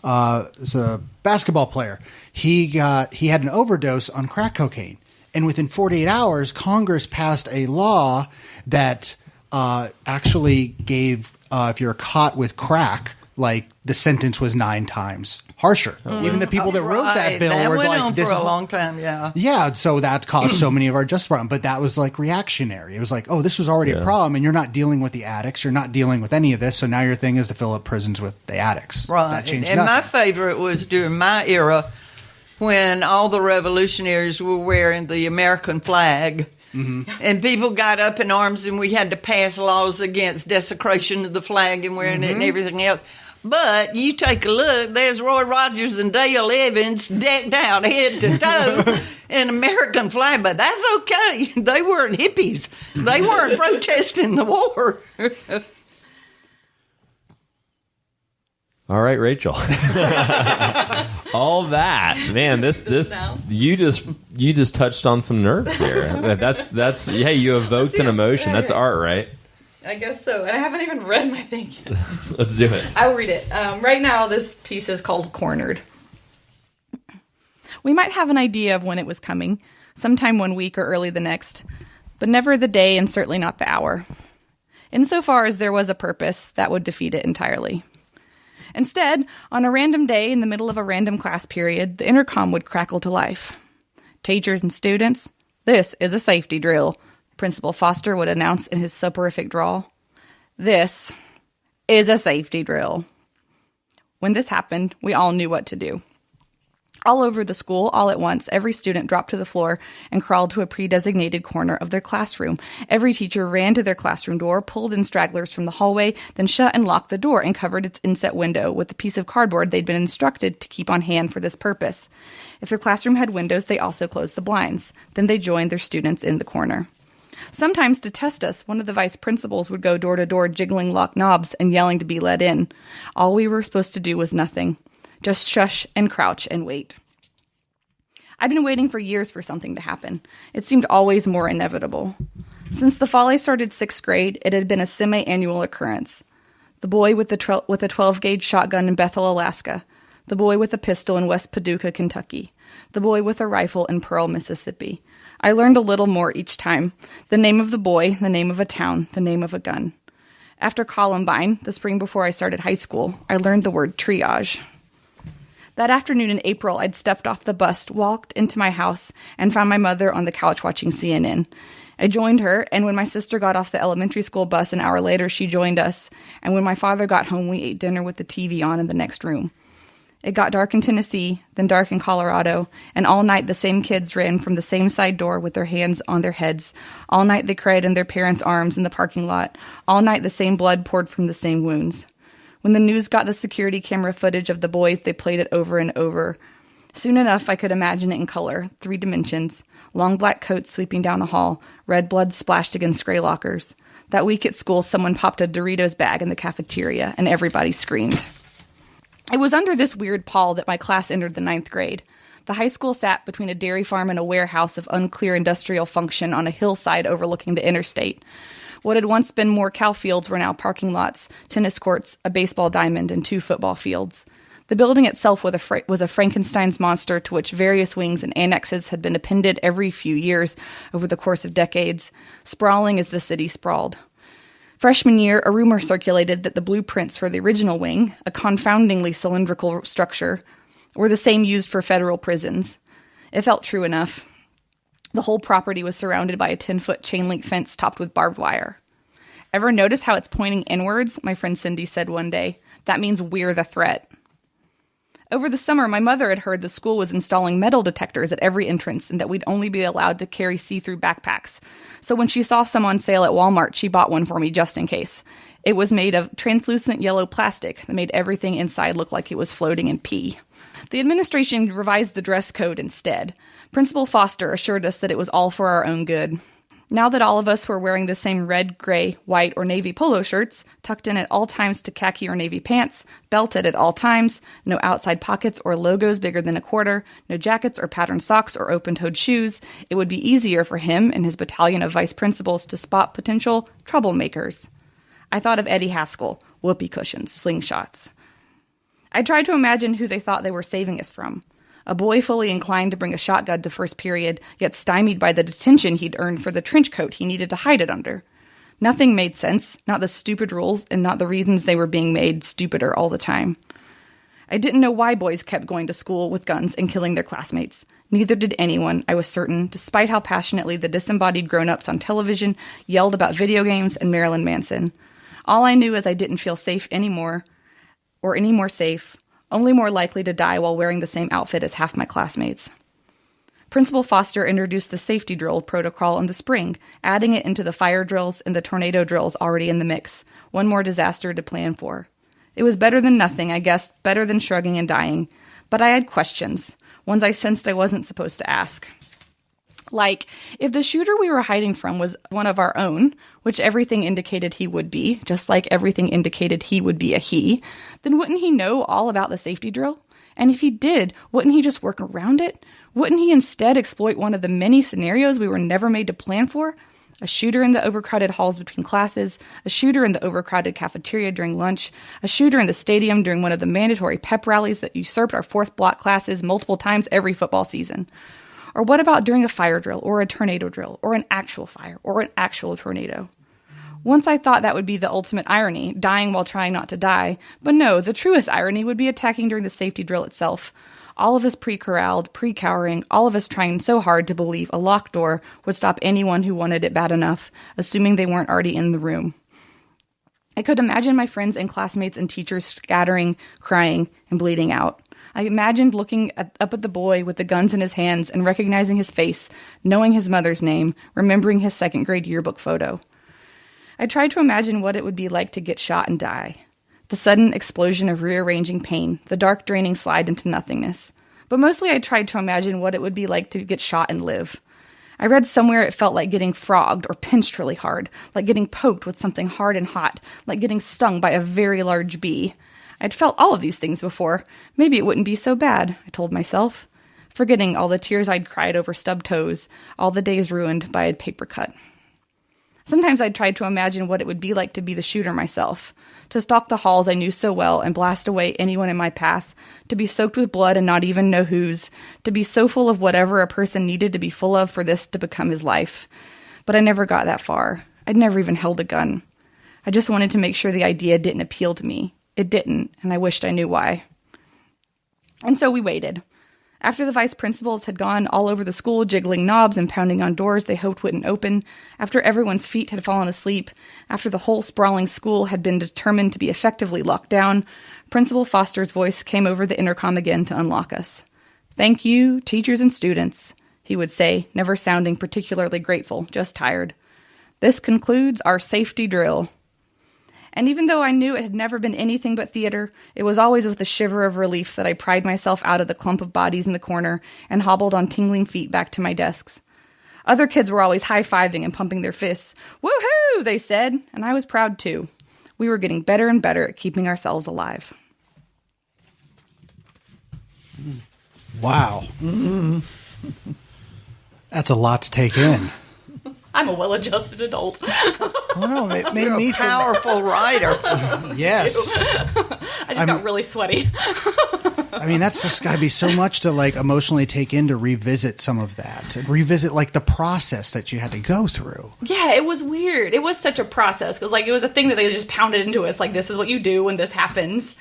is a basketball player. He had an overdose on crack cocaine. And within 48 hours, Congress passed a law that actually gave if you're caught with crack, like the sentence was 9 times harsher. Even the people that wrote that bill were like, on "This for a long time." Yeah, yeah. So that caused so many of our justice problems. But that was like reactionary. It was like, oh, this was already a problem, and you're not dealing with the addicts. You're not dealing with any of this. So now your thing is to fill up prisons with the addicts. Right. That changed and nothing. My favorite was during my era when all the revolutionaries were wearing the American flag. And people got up in arms, and we had to pass laws against desecration of the flag and wearing it and everything else. But you take a look, there's Roy Rogers and Dale Evans decked out head to toe in American flag, but that's okay. They weren't hippies. They weren't protesting the war. All right, Rachel. All that, man. This you just touched on some nerves here. That's yeah. You evoked an emotion. That's art, right? I guess so. I haven't even read my thing yet. Let's do it. I'll read it. Right now, this piece is called "Cornered." We might have an idea of when it was coming, sometime one week or early the next, but never the day and certainly not the hour. Insofar as there was a purpose, that would defeat it entirely. Instead, on a random day in the middle of a random class period, the intercom would crackle to life. Teachers and students, this is a safety drill, Principal Foster would announce in his soporific drawl. This is a safety drill. When this happened, we all knew what to do. All over the school, all at once, every student dropped to the floor and crawled to a pre-designated corner of their classroom. Every teacher ran to their classroom door, pulled in stragglers from the hallway, then shut and locked the door and covered its inset window with a piece of cardboard they'd been instructed to keep on hand for this purpose. If their classroom had windows, they also closed the blinds. Then they joined their students in the corner. Sometimes, to test us, one of the vice principals would go door to door, jiggling lock knobs and yelling to be let in. All we were supposed to do was nothing. Just shush and crouch and wait. I'd been waiting for years for something to happen. It seemed always more inevitable. Since the fall I started 6th grade, it had been a semi-annual occurrence. The boy with a 12-gauge shotgun in Bethel, Alaska. The boy with a pistol in West Paducah, Kentucky. The boy with a rifle in Pearl, Mississippi. I learned a little more each time. The name of the boy, the name of a town, the name of a gun. After Columbine, the spring before I started high school, I learned the word triage. That afternoon in April, I'd stepped off the bus, walked into my house, and found my mother on the couch watching CNN. I joined her, and when my sister got off the elementary school bus an hour later, she joined us. And when my father got home, we ate dinner with the TV on in the next room. It got dark in Tennessee, then dark in Colorado, and all night the same kids ran from the same side door with their hands on their heads. All night they cried in their parents' arms in the parking lot. All night the same blood poured from the same wounds. When the news got the security camera footage of the boys, they played it over and over. Soon enough, I could imagine it in color, 3 dimensions. Long black coats sweeping down the hall, red blood splashed against gray lockers. That week at school, someone popped a Doritos bag in the cafeteria, and everybody screamed. It was under this weird pall that my class entered the 9th grade. The high school sat between a dairy farm and a warehouse of unclear industrial function on a hillside overlooking the interstate. What had once been more cow fields were now parking lots, tennis courts, a baseball diamond, and 2 football fields. The building itself was a Frankenstein's monster to which various wings and annexes had been appended every few years over the course of decades, sprawling as the city sprawled. Freshman year, a rumor circulated that the blueprints for the original wing, a confoundingly cylindrical structure, were the same used for federal prisons. It felt true enough. The whole property was surrounded by a 10-foot chain-link fence topped with barbed wire. Ever notice how it's pointing inwards? My friend Cindy said one day. That means we're the threat. Over the summer, my mother had heard the school was installing metal detectors at every entrance and that we'd only be allowed to carry see-through backpacks. So when she saw some on sale at Walmart, she bought one for me just in case. It was made of translucent yellow plastic that made everything inside look like it was floating in pee. The administration revised the dress code instead. Principal Foster assured us that it was all for our own good. Now that all of us were wearing the same red, gray, white, or navy polo shirts, tucked in at all times to khaki or navy pants, belted at all times, no outside pockets or logos bigger than a quarter, no jackets or patterned socks or open-toed shoes, it would be easier for him and his battalion of vice principals to spot potential troublemakers. I thought of Eddie Haskell, whoopee cushions, slingshots. I tried to imagine who they thought they were saving us from. A boy fully inclined to bring a shotgun to first period, yet stymied by the detention he'd earned for the trench coat he needed to hide it under. Nothing made sense, not the stupid rules, and not the reasons they were being made stupider all the time. I didn't know why boys kept going to school with guns and killing their classmates. Neither did anyone, I was certain, despite how passionately the disembodied grown-ups on television yelled about video games and Marilyn Manson. All I knew is I didn't feel safe anymore, or any more safe, only more likely to die while wearing the same outfit as half my classmates. Principal Foster introduced the safety drill protocol in the spring, adding it into the fire drills and the tornado drills already in the mix, one more disaster to plan for. It was better than nothing, I guess, better than shrugging and dying, but I had questions, ones I sensed I wasn't supposed to ask. Like, if the shooter we were hiding from was one of our own, which everything indicated he would be, just like everything indicated he would be a he, then wouldn't he know all about the safety drill? And if he did, wouldn't he just work around it? Wouldn't he instead exploit one of the many scenarios we were never made to plan for? A shooter in the overcrowded halls between classes, a shooter in the overcrowded cafeteria during lunch, a shooter in the stadium during one of the mandatory pep rallies that usurped our fourth block classes multiple times every football season. Or what about during a fire drill, or a tornado drill, or an actual fire, or an actual tornado? Once I thought that would be the ultimate irony, dying while trying not to die, but no, the truest irony would be attacking during the safety drill itself. All of us pre-corralled, pre-cowering, all of us trying so hard to believe a locked door would stop anyone who wanted it bad enough, assuming they weren't already in the room. I could imagine my friends and classmates and teachers scattering, crying, and bleeding out. I imagined looking up at the boy with the guns in his hands and recognizing his face, knowing his mother's name, remembering his second-grade yearbook photo. I tried to imagine what it would be like to get shot and die. The sudden explosion of rearranging pain, the dark draining slide into nothingness. But mostly I tried to imagine what it would be like to get shot and live. I read somewhere it felt like getting frogged or pinched really hard, like getting poked with something hard and hot, like getting stung by a very large bee. I'd felt all of these things before. Maybe it wouldn't be so bad, I told myself, forgetting all the tears I'd cried over stubbed toes, all the days ruined by a paper cut. Sometimes I'd tried to imagine what it would be like to be the shooter myself, to stalk the halls I knew so well and blast away anyone in my path, to be soaked with blood and not even know whose, to be so full of whatever a person needed to be full of for this to become his life. But I never got that far. I'd never even held a gun. I just wanted to make sure the idea didn't appeal to me. It didn't, and I wished I knew why. And so we waited. After the vice principals had gone all over the school, jiggling knobs and pounding on doors they hoped wouldn't open, after everyone's feet had fallen asleep, after the whole sprawling school had been determined to be effectively locked down, Principal Foster's voice came over the intercom again to unlock us. "Thank you, teachers and students," he would say, never sounding particularly grateful, just tired. "This concludes our safety drill." And even though I knew it had never been anything but theater, it was always with a shiver of relief that I pried myself out of the clump of bodies in the corner and hobbled on tingling feet back to my desks. Other kids were always high-fiving and pumping their fists. "Woohoo!" they said, and I was proud too. We were getting better and better at keeping ourselves alive. Wow. That's a lot to take in. I'm a well-adjusted adult. Oh no, it made me powerful writer. Yes. I just got really sweaty. I mean, that's just got to be so much to like emotionally take in to revisit some of that and revisit like the process that you had to go through. Yeah, it was weird. It was such a process because like it was a thing that they just pounded into us. Like, this is what you do when this happens.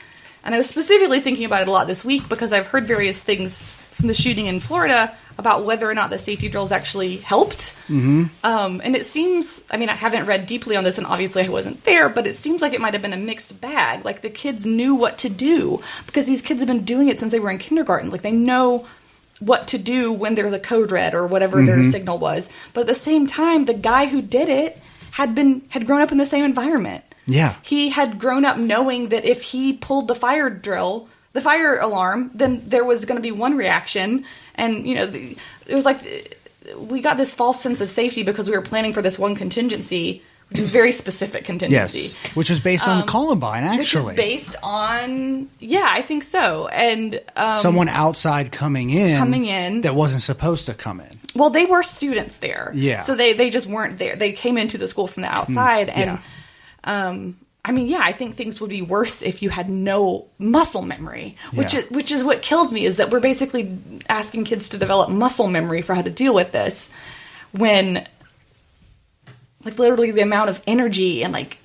And I was specifically thinking about it a lot this week because I've heard various things from the shooting in Florida about whether or not the safety drills actually helped. Mm-hmm. And it seems, I mean, I haven't read deeply on this and obviously I wasn't there, but it seems like it might have been a mixed bag. Like the kids knew what to do because these kids have been doing it since they were in kindergarten. Like they know what to do when there's a code red or whatever their signal was. But at the same time, the guy who did it had grown up in the same environment. Yeah. He had grown up knowing that if he pulled the fire alarm, then there was going to be one reaction. And, you know, it was like we got this false sense of safety because we were planning for this one contingency, which is very specific contingency. Yes, which is based on Columbine, actually. Which is based on, yeah, I think so. And someone outside coming in that wasn't supposed to come in. Well, they were students there. Yeah. So they just weren't there. They came into the school from the outside. And, I mean, yeah, I think things would be worse if you had no muscle memory, which is what kills me, is that we're basically asking kids to develop muscle memory for how to deal with this when, like, literally the amount of energy and, like,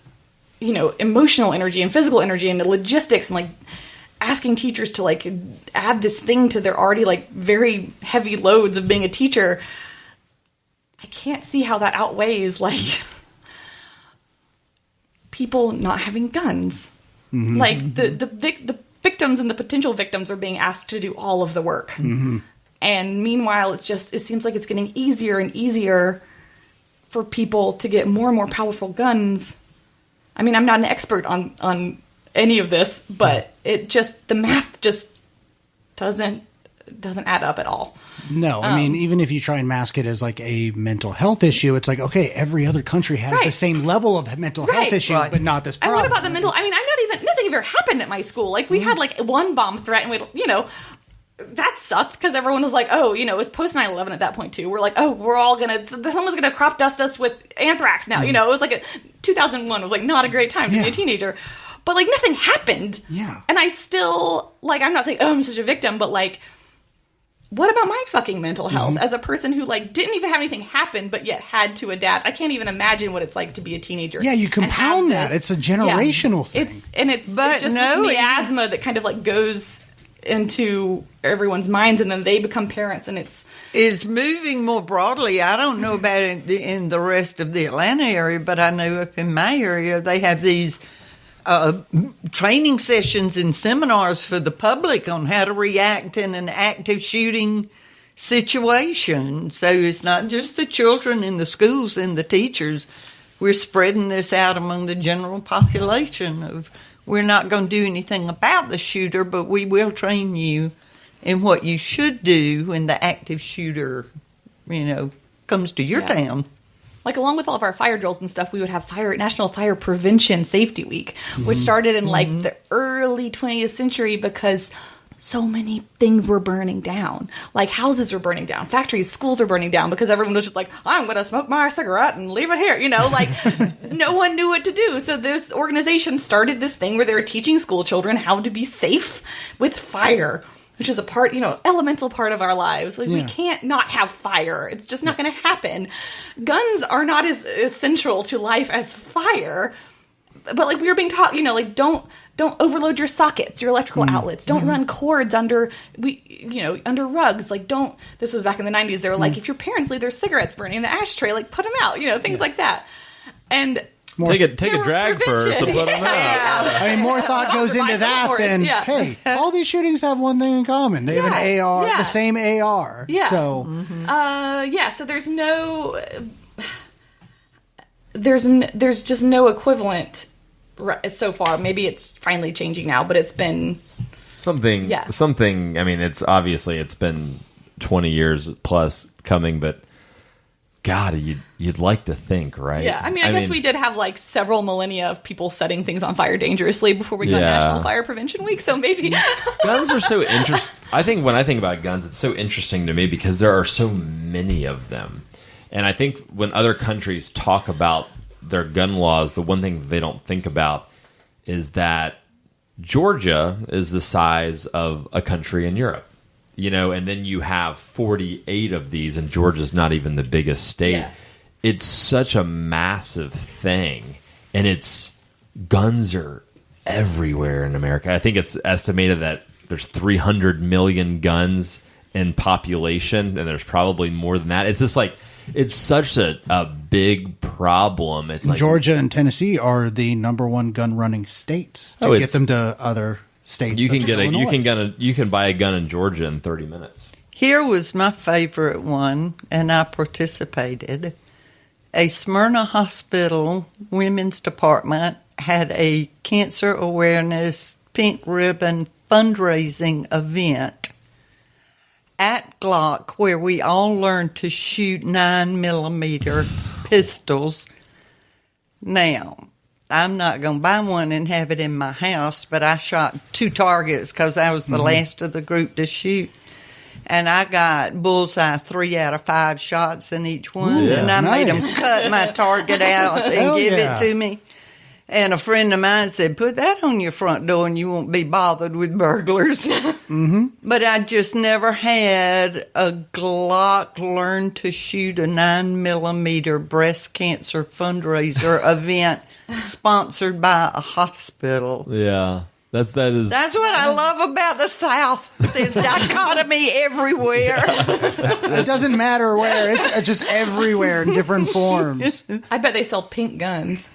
you know, emotional energy and physical energy and the logistics and, like, asking teachers to, like, add this thing to their already, like, very heavy loads of being a teacher. I can't see how that outweighs, like, people not having guns. Mm-hmm. Like the victims and the potential victims are being asked to do all of the work. Mm-hmm. And meanwhile, it seems like it's getting easier and easier for people to get more and more powerful guns. I mean, I'm not an expert on any of this, but the math just doesn't add up at all. No, I mean, even if you try and mask it as like a mental health issue, it's like, okay, every other country has the same level of mental health issue, but not this problem. And what about the mental? I mean, nothing ever happened at my school. Like we had like one bomb threat, and that sucked because everyone was like, oh, you know, it was post 9/11 at that point too. We're like, oh, someone's gonna crop dust us with anthrax now. You know, it was like 2001 was like not a great time to be a teenager. But like nothing happened. Yeah. And I still, like, I'm not saying, oh, I'm such a victim, but like, what about my fucking mental health as a person who like didn't even have anything happen but yet had to adapt? I can't even imagine what it's like to be a teenager. Yeah, you compound that. It's a generational thing. It's just this miasma that kind of like goes into everyone's minds, and then they become parents, and it's moving more broadly. I don't know about it in the rest of the Atlanta area, but I know up in my area they have these training sessions and seminars for the public on how to react in an active shooting situation. So it's not just the children in the schools and the teachers. We're spreading this out among the general population of, we're not going to do anything about the shooter, but we will train you in what you should do when the active shooter, comes to your town. Like, along with all of our fire drills and stuff, we would have National Fire Prevention Safety Week, which started in, like, the early 20th century because so many things were burning down. Like, houses were burning down, factories, schools were burning down because everyone was just like, I'm going to smoke my cigarette and leave it here, like, no one knew what to do. So this organization started this thing where they were teaching school children how to be safe with fire, which is a part, elemental part of our lives. Like, we can't not have fire. It's just not going to happen. Guns are not as essential to life as fire. But, like, we were being taught, don't overload your sockets, your electrical outlets. Don't run cords under rugs. Like, this was back in the 90s. They were like, if your parents leave their cigarettes burning in the ashtray, like, put them out, things like that. And take a drag first and put them out. Yeah. I mean, more thought goes into that than, hey, all these shootings have one thing in common. They have an AR, the same AR. Yeah. So, so there's just no equivalent so far. Maybe it's finally changing now, but it's been something. I mean, it's been 20 years plus coming, but God, you'd like to think, right? Yeah, I guess we did have like several millennia of people setting things on fire dangerously before we got National Fire Prevention Week, so maybe. Guns are so interesting. I think when I think about guns, it's so interesting to me because there are so many of them. And I think when other countries talk about their gun laws, the one thing they don't think about is that Georgia is the size of a country in Europe, and then you have 48 of these, and Georgia's not even the biggest state. Yeah. It's such a massive thing, and guns are everywhere in America. I think it's estimated that there's 300 million guns in population, and there's probably more than that. It's just like, it's such a big problem. It's like Georgia and Tennessee are the number one gun running states to get them to other states. You can buy a gun in Georgia in 30 minutes. Here was my favorite one, and I participated. A Smyrna Hospital women's department had a cancer awareness pink ribbon fundraising event at Glock, where we all learned to shoot 9mm pistols. Now, I'm not going to buy one and have it in my house, but I shot 2 targets because I was the last of the group to shoot. And I got bullseye 3 out of 5 shots in each one. Ooh, and I made them cut my target out and give it to me. And a friend of mine said, put that on your front door and you won't be bothered with burglars. But I just never had a Glock learn to shoot a 9mm breast cancer fundraiser event sponsored by a hospital. Yeah. That's what I love about the South. There's dichotomy everywhere. It doesn't matter where. It's just everywhere in different forms. I bet they sell pink guns.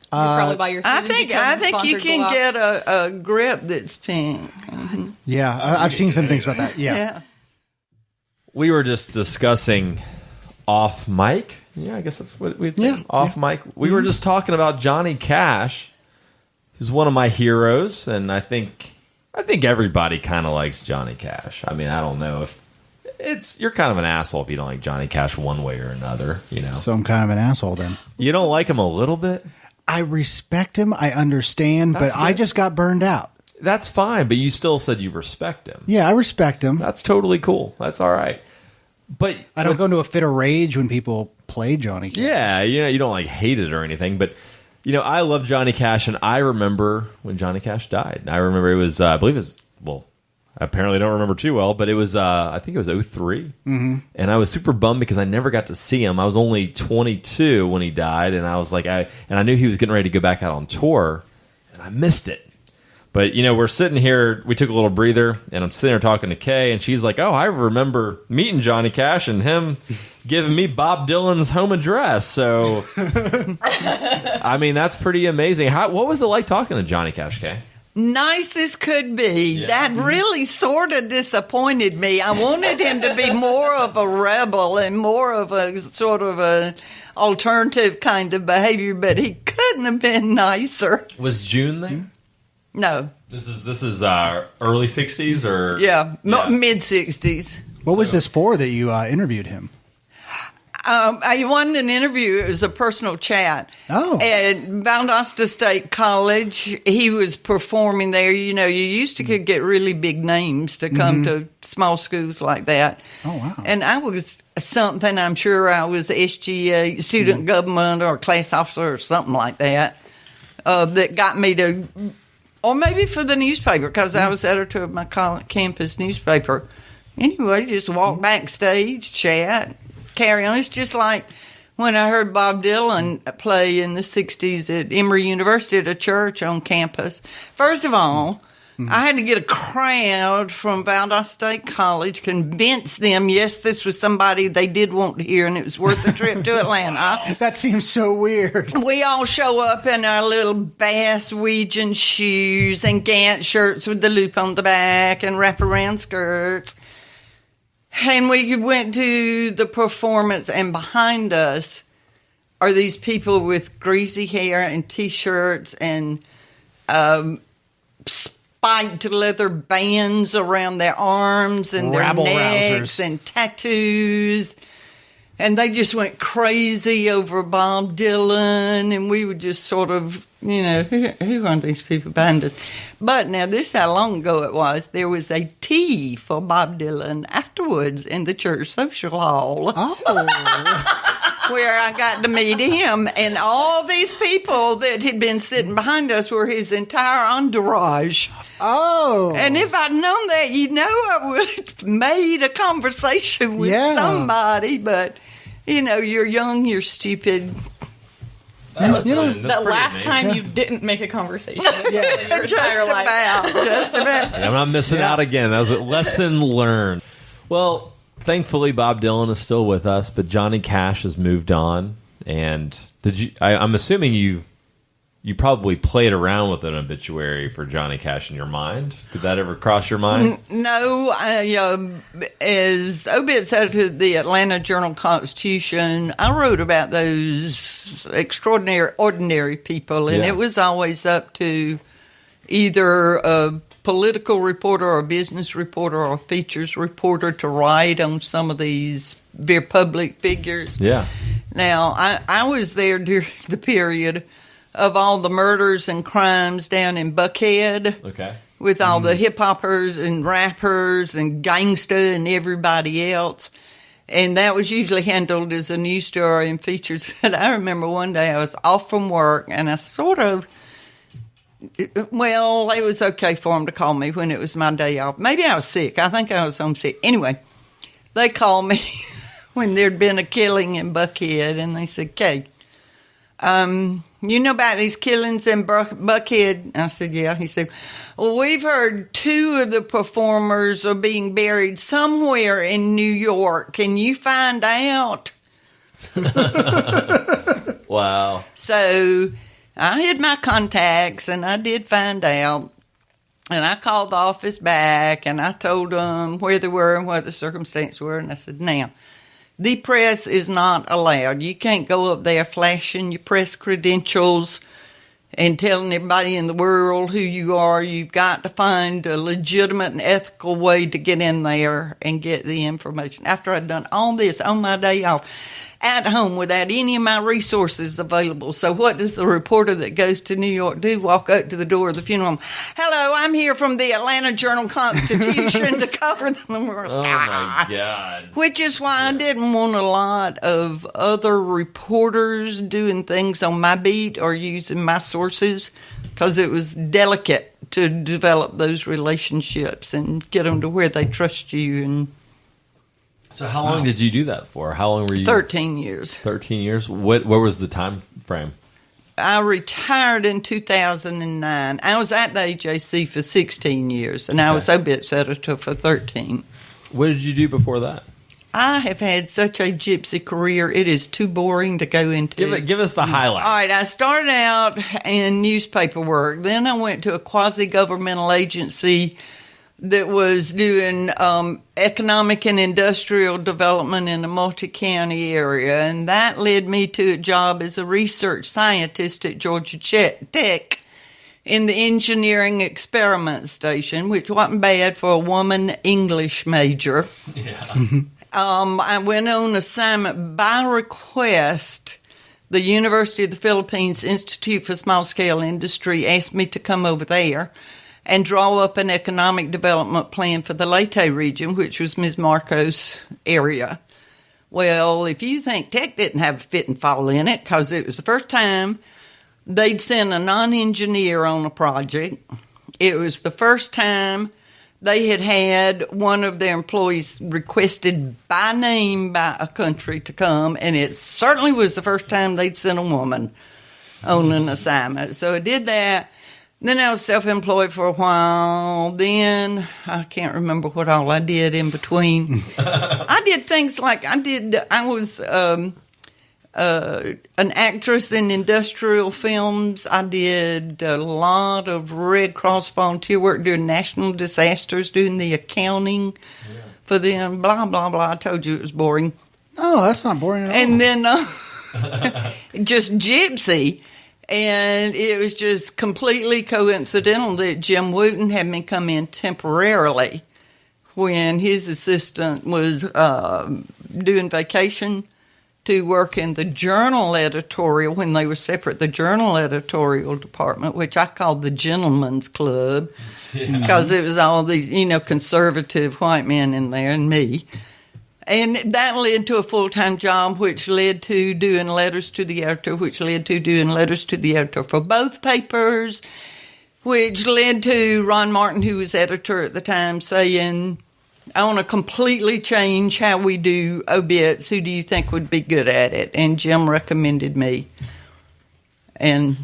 You probably buy your. I think you can get a grip that's pink. Yeah, I've seen some things about that. Yeah. We were just discussing off mic. Yeah, I guess that's what we'd say. Yeah, off mic. We were just talking about Johnny Cash. He's one of my heroes, and I think everybody kind of likes Johnny Cash. I mean, I don't know if you're kind of an asshole if you don't like Johnny Cash one way or another, So I'm kind of an asshole then. You don't like him a little bit? I respect him. I understand, but I just got burned out. That's fine, but you still said you respect him. Yeah, I respect him. That's totally cool. That's all right. But I don't go into a fit of rage when people play Johnny Cash. Yeah, you don't like hate it or anything, but I love Johnny Cash, and I remember when Johnny Cash died. I remember it was, I believe it was, well, I apparently don't remember too well, but it was, I think it was 2003. And I was super bummed because I never got to see him. I was only 22 when he died, and I was like, I knew he was getting ready to go back out on tour, and I missed it. But, we're sitting here, we took a little breather, and I'm sitting there talking to Kay, and she's like, oh, I remember meeting Johnny Cash and him giving me Bob Dylan's home address. So, I mean, that's pretty amazing. What was it like talking to Johnny Cash, Kay? Nice as could be. Yeah. That really sort of disappointed me. I wanted him to be more of a rebel and more of a sort of a alternative kind of behavior, but he couldn't have been nicer. Was June there? No. This is early 60s or mid 60s. What was this for that you interviewed him? I wanted an interview. It was a personal chat. Oh. At Valdosta State College, he was performing there. You used to could get really big names to come to small schools like that. Oh, wow. And I was something, I'm sure I was SGA, student government or class officer or something like that, that got me to, or maybe for the newspaper, because I was editor of my campus newspaper. Anyway, just walk backstage, chat, carry on. It's just like when I heard Bob Dylan play in the 60s at Emory University at a church on campus. First of all, I had to get a crowd from Valdosta State College, convince them, yes, this was somebody they did want to hear, and it was worth the trip to Atlanta. That seems so weird. We all show up in our little Bass-Weegian shoes and Gant shirts with the loop on the back and wraparound skirts. And we went to the performance, and behind us are these people with greasy hair and T-shirts and spiked leather bands around their arms and their necks and tattoos. And they just went crazy over Bob Dylan, and we were just sort of, who are these people behind us? But now, this is how long ago it was. There was a tea for Bob Dylan afterwards in the church social hall. Oh. where I got to meet him. And all these people that had been sitting behind us were his entire entourage. Oh. And if I'd known that, I would have made a conversation with somebody. But, you're young, you're stupid. That last time you didn't make a conversation. In your entire life. Just about. I'm not missing out again. That was a lesson learned. Well, thankfully, Bob Dylan is still with us, but Johnny Cash has moved on. And I'm assuming you probably played around with an obituary for Johnny Cash in your mind. Did that ever cross your mind? No. As obits editor of the Atlanta Journal-Constitution, I wrote about those ordinary people, and it was always up to either a political reporter or a business reporter or a features reporter to write on some of these very public figures. Yeah. Now, I was there during the period of all the murders and crimes down in Buckhead. Okay. With all the hip-hoppers and rappers and gangsta and everybody else. And that was usually handled as a news story and features. But I remember one day I was off from work, and I it was okay for them to call me when it was my day off. Maybe I was sick. I think I was homesick. Anyway, they called me when there'd been a killing in Buckhead, and they said, Kay, you know about these killings in Buckhead? I said, yeah. He said, well, we've heard 2 of the performers are being buried somewhere in New York. Can you find out? Wow. So I had my contacts, and I did find out. And I called the office back, and I told them where they were and what the circumstances were. And I said, now, the press is not allowed. You can't go up there flashing your press credentials and telling everybody in the world who you are. You've got to find a legitimate and ethical way to get in there and get the information. After I'd done all this on my day off, at home without any of my resources available. So what does the reporter that goes to New York do? Walk up to the door of the funeral home. Hello, I'm here from the Atlanta Journal-Constitution to cover the memorial. Oh, my God. Which is why I didn't want a lot of other reporters doing things on my beat or using my sources, because it was delicate to develop those relationships and get them to where they trust you. And so how long did you do that for? How long were you? 13 years. 13 years? What was the time frame? I retired in 2009. I was at the AJC for 16 years, and I was obits editor for 13. What did you do before that? I have had such a gypsy career. It is too boring to go into. Give us the highlights. All right, I started out in newspaper work. Then I went to a quasi-governmental agency that was doing economic and industrial development in the multi-county area, and that led me to a job as a research scientist at Georgia Tech in the engineering experiment station, which wasn't bad for a woman English major. Yeah. I went on assignment by request. The University of the Philippines Institute for Small-Scale Industry asked me to come over there and draw up an economic development plan for the Leyte region, which was Ms. Marcos' area. Well, if you think Tech didn't have a fit and fall in it, because it was the first time they'd sent a non-engineer on a project. It was the first time they had one of their employees requested by name by a country to come, and it certainly was the first time they'd sent a woman on an assignment. So I did that. Then I was self-employed for a while. Then I can't remember what all I did in between. I did things like I was an actress in industrial films. I did a lot of Red Cross volunteer work doing national disasters, doing the accounting for them, blah, blah, blah. I told you it was boring. Oh, that's not boring at all. And then just gypsy. And it was just completely coincidental that Jim Wooten had me come in temporarily when his assistant was doing vacation to work in the journal editorial when they were separate, the journal editorial department, which I called the gentleman's club because it was all these, conservative white men in there and me. And that led to a full-time job, which led to doing letters to the editor, which led to doing letters to the editor for both papers, which led to Ron Martin, who was editor at the time, saying, I want to completely change how we do obits. Who do you think would be good at it? And Jim recommended me. And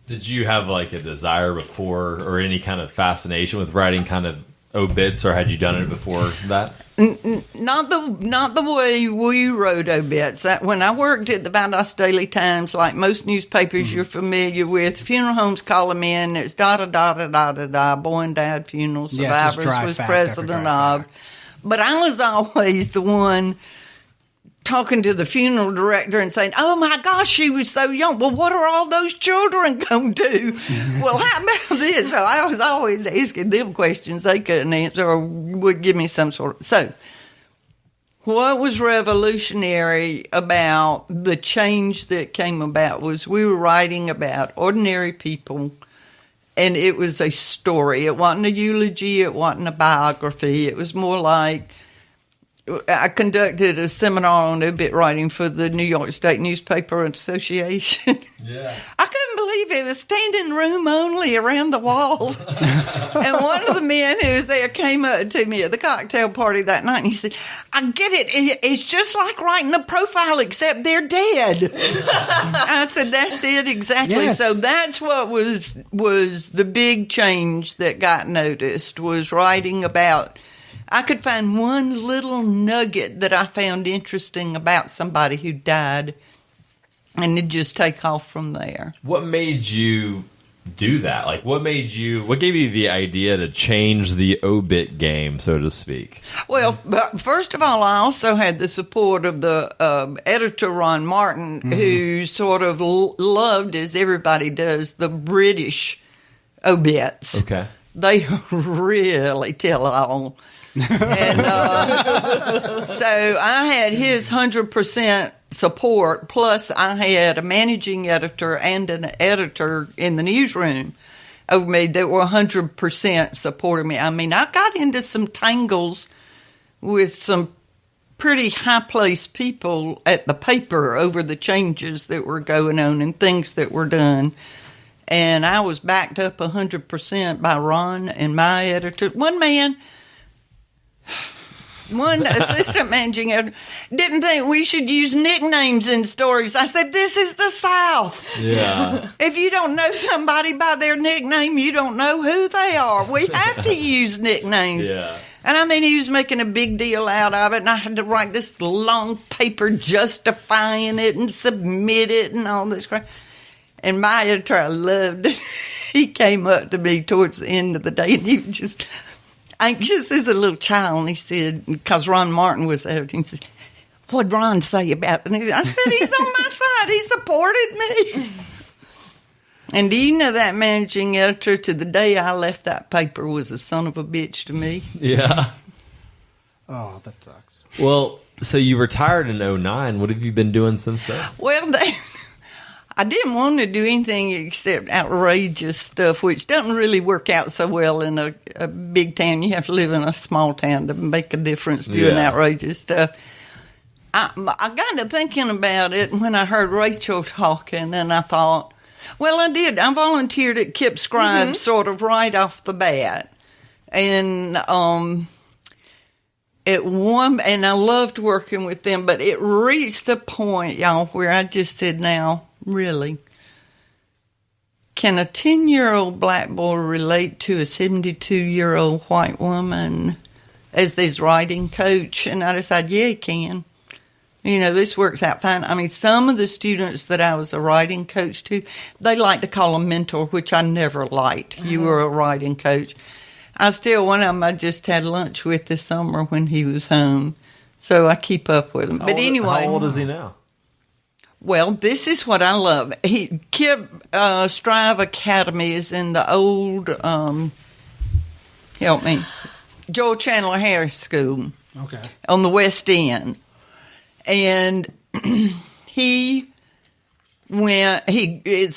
did you have like a desire before or any kind of fascination with writing kind of obits, or had you done it before that? Not the way we wrote obits. When I worked at the Valdosta Daily Times, like most newspapers you're familiar with, funeral homes call them in. It's da-da-da-da-da-da-da, boy and dad funeral survivors was president of. But I was always the one talking to the funeral director and saying, oh, my gosh, she was so young. Well, what are all those children going to do? Well, how about this? So I was always asking them questions they couldn't answer or would give me some sort of... So what was revolutionary about the change that came about was we were writing about ordinary people, and it was a story. It wasn't a eulogy. It wasn't a biography. It was more like... I conducted a seminar on obit writing for the New York State Newspaper Association. Yeah. I couldn't believe it was standing room only around the walls. And one of the men who was there came up to me at the cocktail party that night, and he said, I get it. It's just like writing a profile, except they're dead. I said, that's it, exactly. Yes. So that's what was the big change that got noticed, was writing about... I could find one little nugget that I found interesting about somebody who died, and it'd just take off from there. What made you do that? Like, what gave you the idea to change the obit game, so to speak? Well, first of all, I also had the support of the editor, Ron Martin, who sort of loved, as everybody does, the British obits. Okay. They really tell all. And so I had his 100% support, plus I had a managing editor and an editor in the newsroom over me that were 100% supporting me. I mean, I got into some tangles with some pretty high-placed people at the paper over the changes that were going on and things that were done. And I was backed up 100% by Ron and my editor. One assistant managing editor didn't think we should use nicknames in stories. I said, this is the South. Yeah. If you don't know somebody by their nickname, you don't know who they are. We have to use nicknames. Yeah. And I mean, he was making a big deal out of it, and I had to write this long paper justifying it and submit it and all this crap. And my editor, I loved it. He came up to me towards the end of the day, and he was just... anxious as a little child, and he said, because Ron Martin was there, he said, what'd Ron say about it? I said, he's on my side. He supported me. And do you know that managing editor, to the day I left that paper, was a son of a bitch to me? Yeah. Oh, that sucks. Well, so you retired in 2009. What have you been doing since then? Well, I didn't want to do anything except outrageous stuff, which doesn't really work out so well in a big town. You have to live in a small town to make a difference doing outrageous stuff. I got to thinking about it when I heard Rachael talking, and I thought, well, I did. I volunteered at KIPP Strive sort of right off the bat. And and I loved working with them, but it reached the point, y'all, where I just said, now, really, can a 10-year-old black boy relate to a 72-year-old white woman as his writing coach? And I decided, yeah, he can. You know, this works out fine. I mean, some of the students that I was a writing coach to, they like to call them mentor, which I never liked. You were a writing coach. One of them I just had lunch with this summer when he was home. So I keep up with him. But anyway. How old is he now? Well, this is what I love. KIPP Strive Academy is in the old, help me, Joel Chandler Harris School. Okay. On the West End. And it's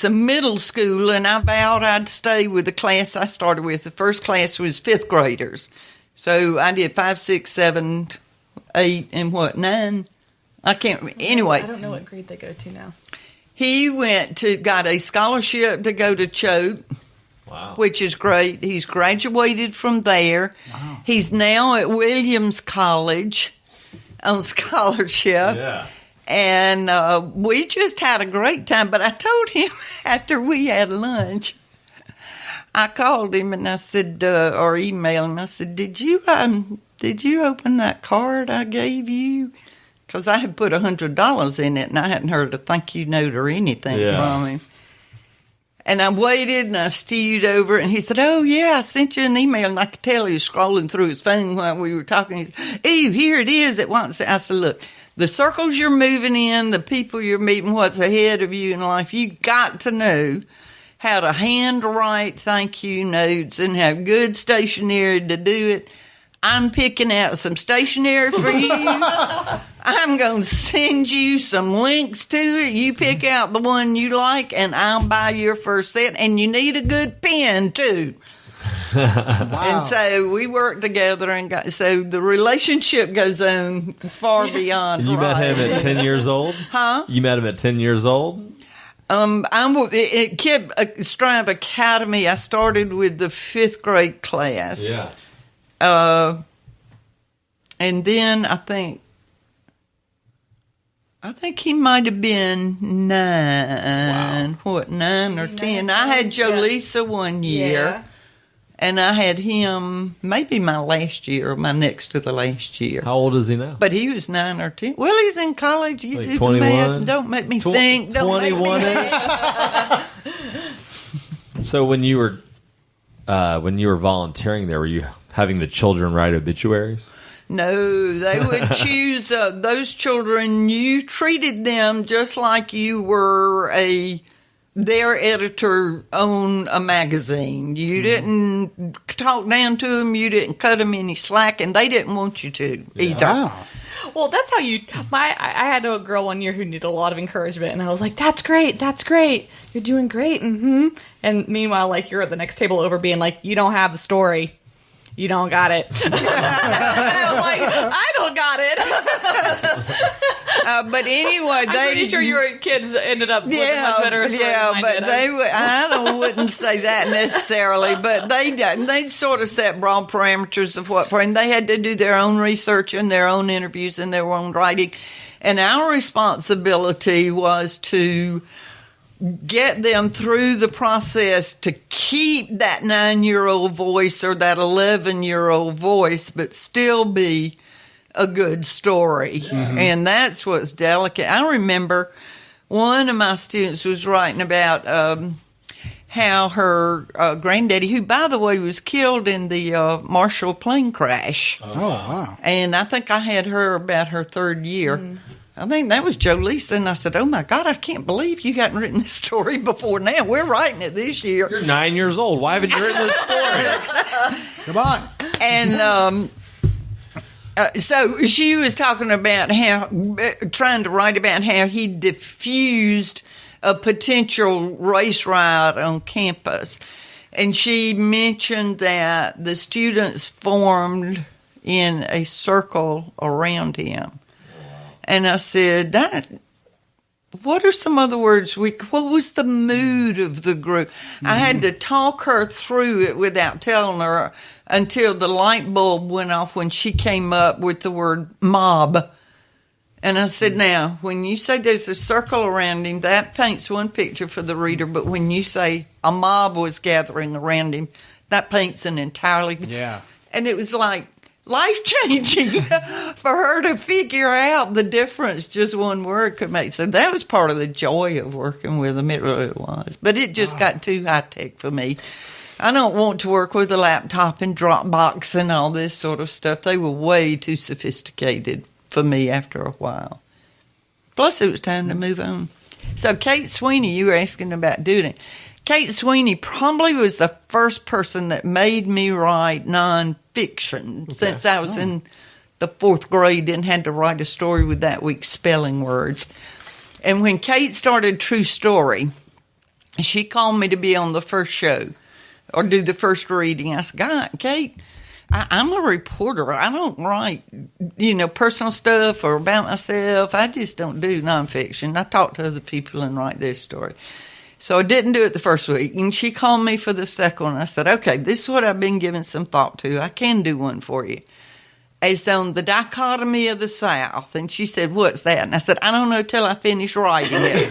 a middle school, and I vowed I'd stay with the class I started with. The first class was fifth graders. So I did 5, 6, 7, 8, and 9. I can't. Anyway, I don't know what grade they go to now. He got a scholarship to go to Choate. Wow. Which is great. He's graduated from there. Wow. He's now at Williams College on scholarship. Yeah. And we just had a great time. But I told him after we had lunch, I called him and I said, or emailed him, I said, did you open that card I gave you? Because I had put $100 in it and I hadn't heard a thank you note or anything from him. And I waited and I stewed over it. And he said, oh, yeah, I sent you an email. And I could tell he was scrolling through his phone while we were talking. He said, ew, here it is at once. I said, look, the circles you're moving in, the people you're meeting, what's ahead of you in life, you got to know how to handwrite thank you notes and have good stationery to do it. I'm picking out some stationery for you. I'm going to send you some links to it. You pick out the one you like, and I'll buy your first set. And you need a good pen, too. Wow. And so we worked together, and so the relationship goes on far beyond. And you met him at 10 years old? Huh? You met him at 10 years old? I'm at KIPP Strive Academy. I started with the 5th grade class. Yeah. And then I think he might have been 9. Wow. What, 9 or 10? I had Jolisa one year, and I had him maybe my last year or my next to the last year. How old is he now? But he was 9 or 10. Well, he's in college. You Like do 21? the math. Don't make me think. Don't 21. make me think. So when you were volunteering there, were you having the children write obituaries? No, they would choose those children. You treated them just like you were their editor on a magazine. You didn't talk down to them. You didn't cut them any slack, and they didn't want you to either. Wow. Well, that's how I had a girl one year who needed a lot of encouragement, and I was like, that's great, you're doing great, and meanwhile, like, you're at the next table over being like, you don't have the story. You don't got it. And I was like, I don't got it. But anyway, I'm pretty sure your kids ended up with a much better story than mine did. I wouldn't say that necessarily, but they sort of set broad parameters of what for, and they had to do their own research and their own interviews and their own writing. And our responsibility was to get them through the process to keep that 9-year-old voice or that 11-year-old voice, but still be a good story. Mm-hmm. And that's what's delicate. I remember one of my students was writing about how her granddaddy, who, by the way, was killed in the Marshall plane crash. Oh, wow. And I think I had her about her 3rd year. Mm. I think that was Jolisa, and I said, oh, my God, I can't believe you hadn't written this story before now. We're writing it this year. You're 9 years old. Why haven't you written this story? Come on. And so she was talking about trying to write about how he diffused a potential race riot on campus. And she mentioned that the students formed in a circle around him. And I said, what are some other words? What was the mood of the group? Mm-hmm. I had to talk her through it without telling her until the light bulb went off when she came up with the word mob. And I said, now, when you say there's a circle around him, that paints one picture for the reader. But when you say a mob was gathering around him, that paints an entirely... Yeah. And it was like life-changing for her to figure out the difference just one word could make. So that was part of the joy of working with them. It really was. But it just got too high-tech for me. I don't want to work with a laptop and Dropbox and all this sort of stuff. They were way too sophisticated for me after a while. Plus, it was time to move on. So Kate Sweeney, you were asking about doing it. Kate Sweeney probably was the first person that made me write nonfiction since I was in the 4th grade and had to write a story with that week's spelling words. And when Kate started True Story, she called me to be on the first show or do the first reading. I said, God, Kate, I'm a reporter. I don't write, personal stuff or about myself. I just don't do nonfiction. I talk to other people and write their story. So I didn't do it the first week. And she called me for the second one. I said, okay, this is what I've been giving some thought to. I can do one for you. It's on the dichotomy of the South. And she said, what's that? And I said, I don't know till I finish writing it.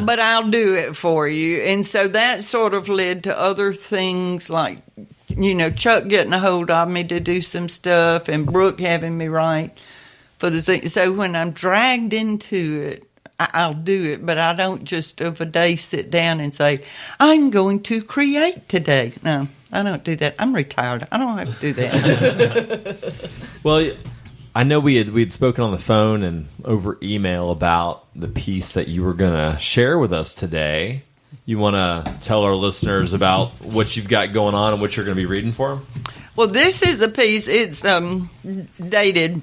But I'll do it for you. And so that sort of led to other things like, Chuck getting a hold of me to do some stuff and Brooke having me write for the zine. So when I'm dragged into it, I'll do it, but I don't just of a day sit down and say, I'm going to create today. No, I don't do that. I'm retired. I don't have to do that. Well, I know we'd spoken on the phone and over email about the piece that you were going to share with us today. You want to tell our listeners about what you've got going on and what you're going to be reading for them? Well, this is a piece. It's dated.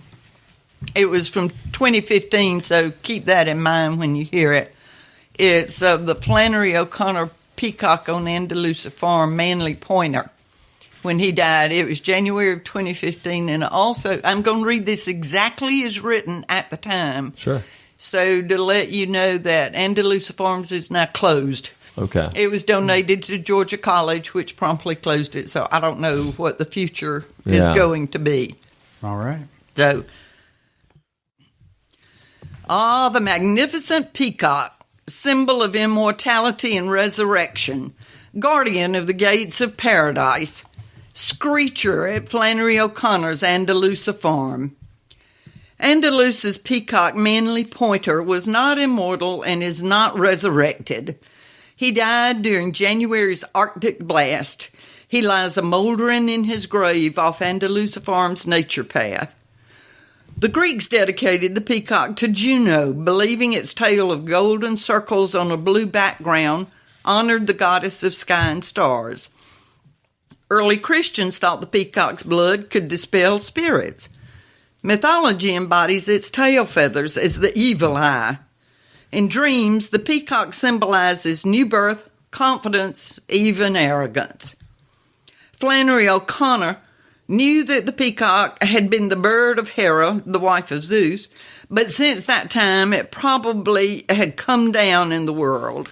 It was from 2015, so keep that in mind when you hear it. It's the Flannery O'Connor peacock on Andalusia farm, Manly Pointer. When he died, it was January of 2015. And also, I'm going to read this exactly as written at the time. Sure. So to let you know that Andalusia Farms is now closed. Okay. It was donated to Georgia College, which promptly closed it. So I don't know what the future is going to be. All right. So, the magnificent peacock, symbol of immortality and resurrection, guardian of the gates of paradise, screecher at Flannery O'Connor's Andalusia farm. Andalusia's peacock Manly Pointer was not immortal and is not resurrected. He died during January's Arctic blast. He lies a-mouldering in his grave off Andalusia Farm's nature path. The Greeks dedicated the peacock to Juno, believing its tail of golden circles on a blue background honored the goddess of sky and stars. Early Christians thought the peacock's blood could dispel spirits. Mythology embodies its tail feathers as the evil eye. In dreams, the peacock symbolizes new birth, confidence, even arrogance. Flannery O'Connor knew that the peacock had been the bird of Hera, the wife of Zeus, but since that time it probably had come down in the world.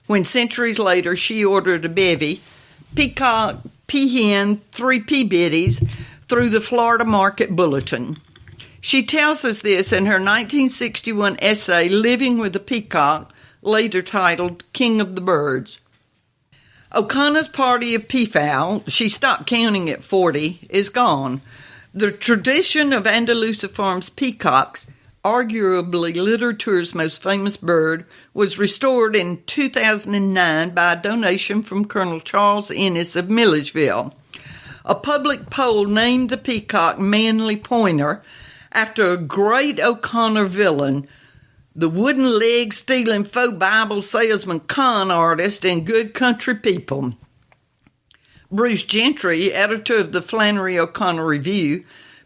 When centuries later she ordered a bevy, peacock, peahen, 3 pea-biddies, through the Florida Market Bulletin. She tells us this in her 1961 essay, Living with a Peacock, later titled King of the Birds. O'Connor's party of peafowl, she stopped counting at 40, is gone. The tradition of Andalusia Farm's peacocks, arguably literature's most famous bird, was restored in 2009 by a donation from Colonel Charles Ennis of Milledgeville. A public poll named the peacock Manly Pointer after a great O'Connor villain, the wooden leg stealing faux Bible salesman con artist and good country people. Bruce Gentry, editor of the Flannery O'Connor Review,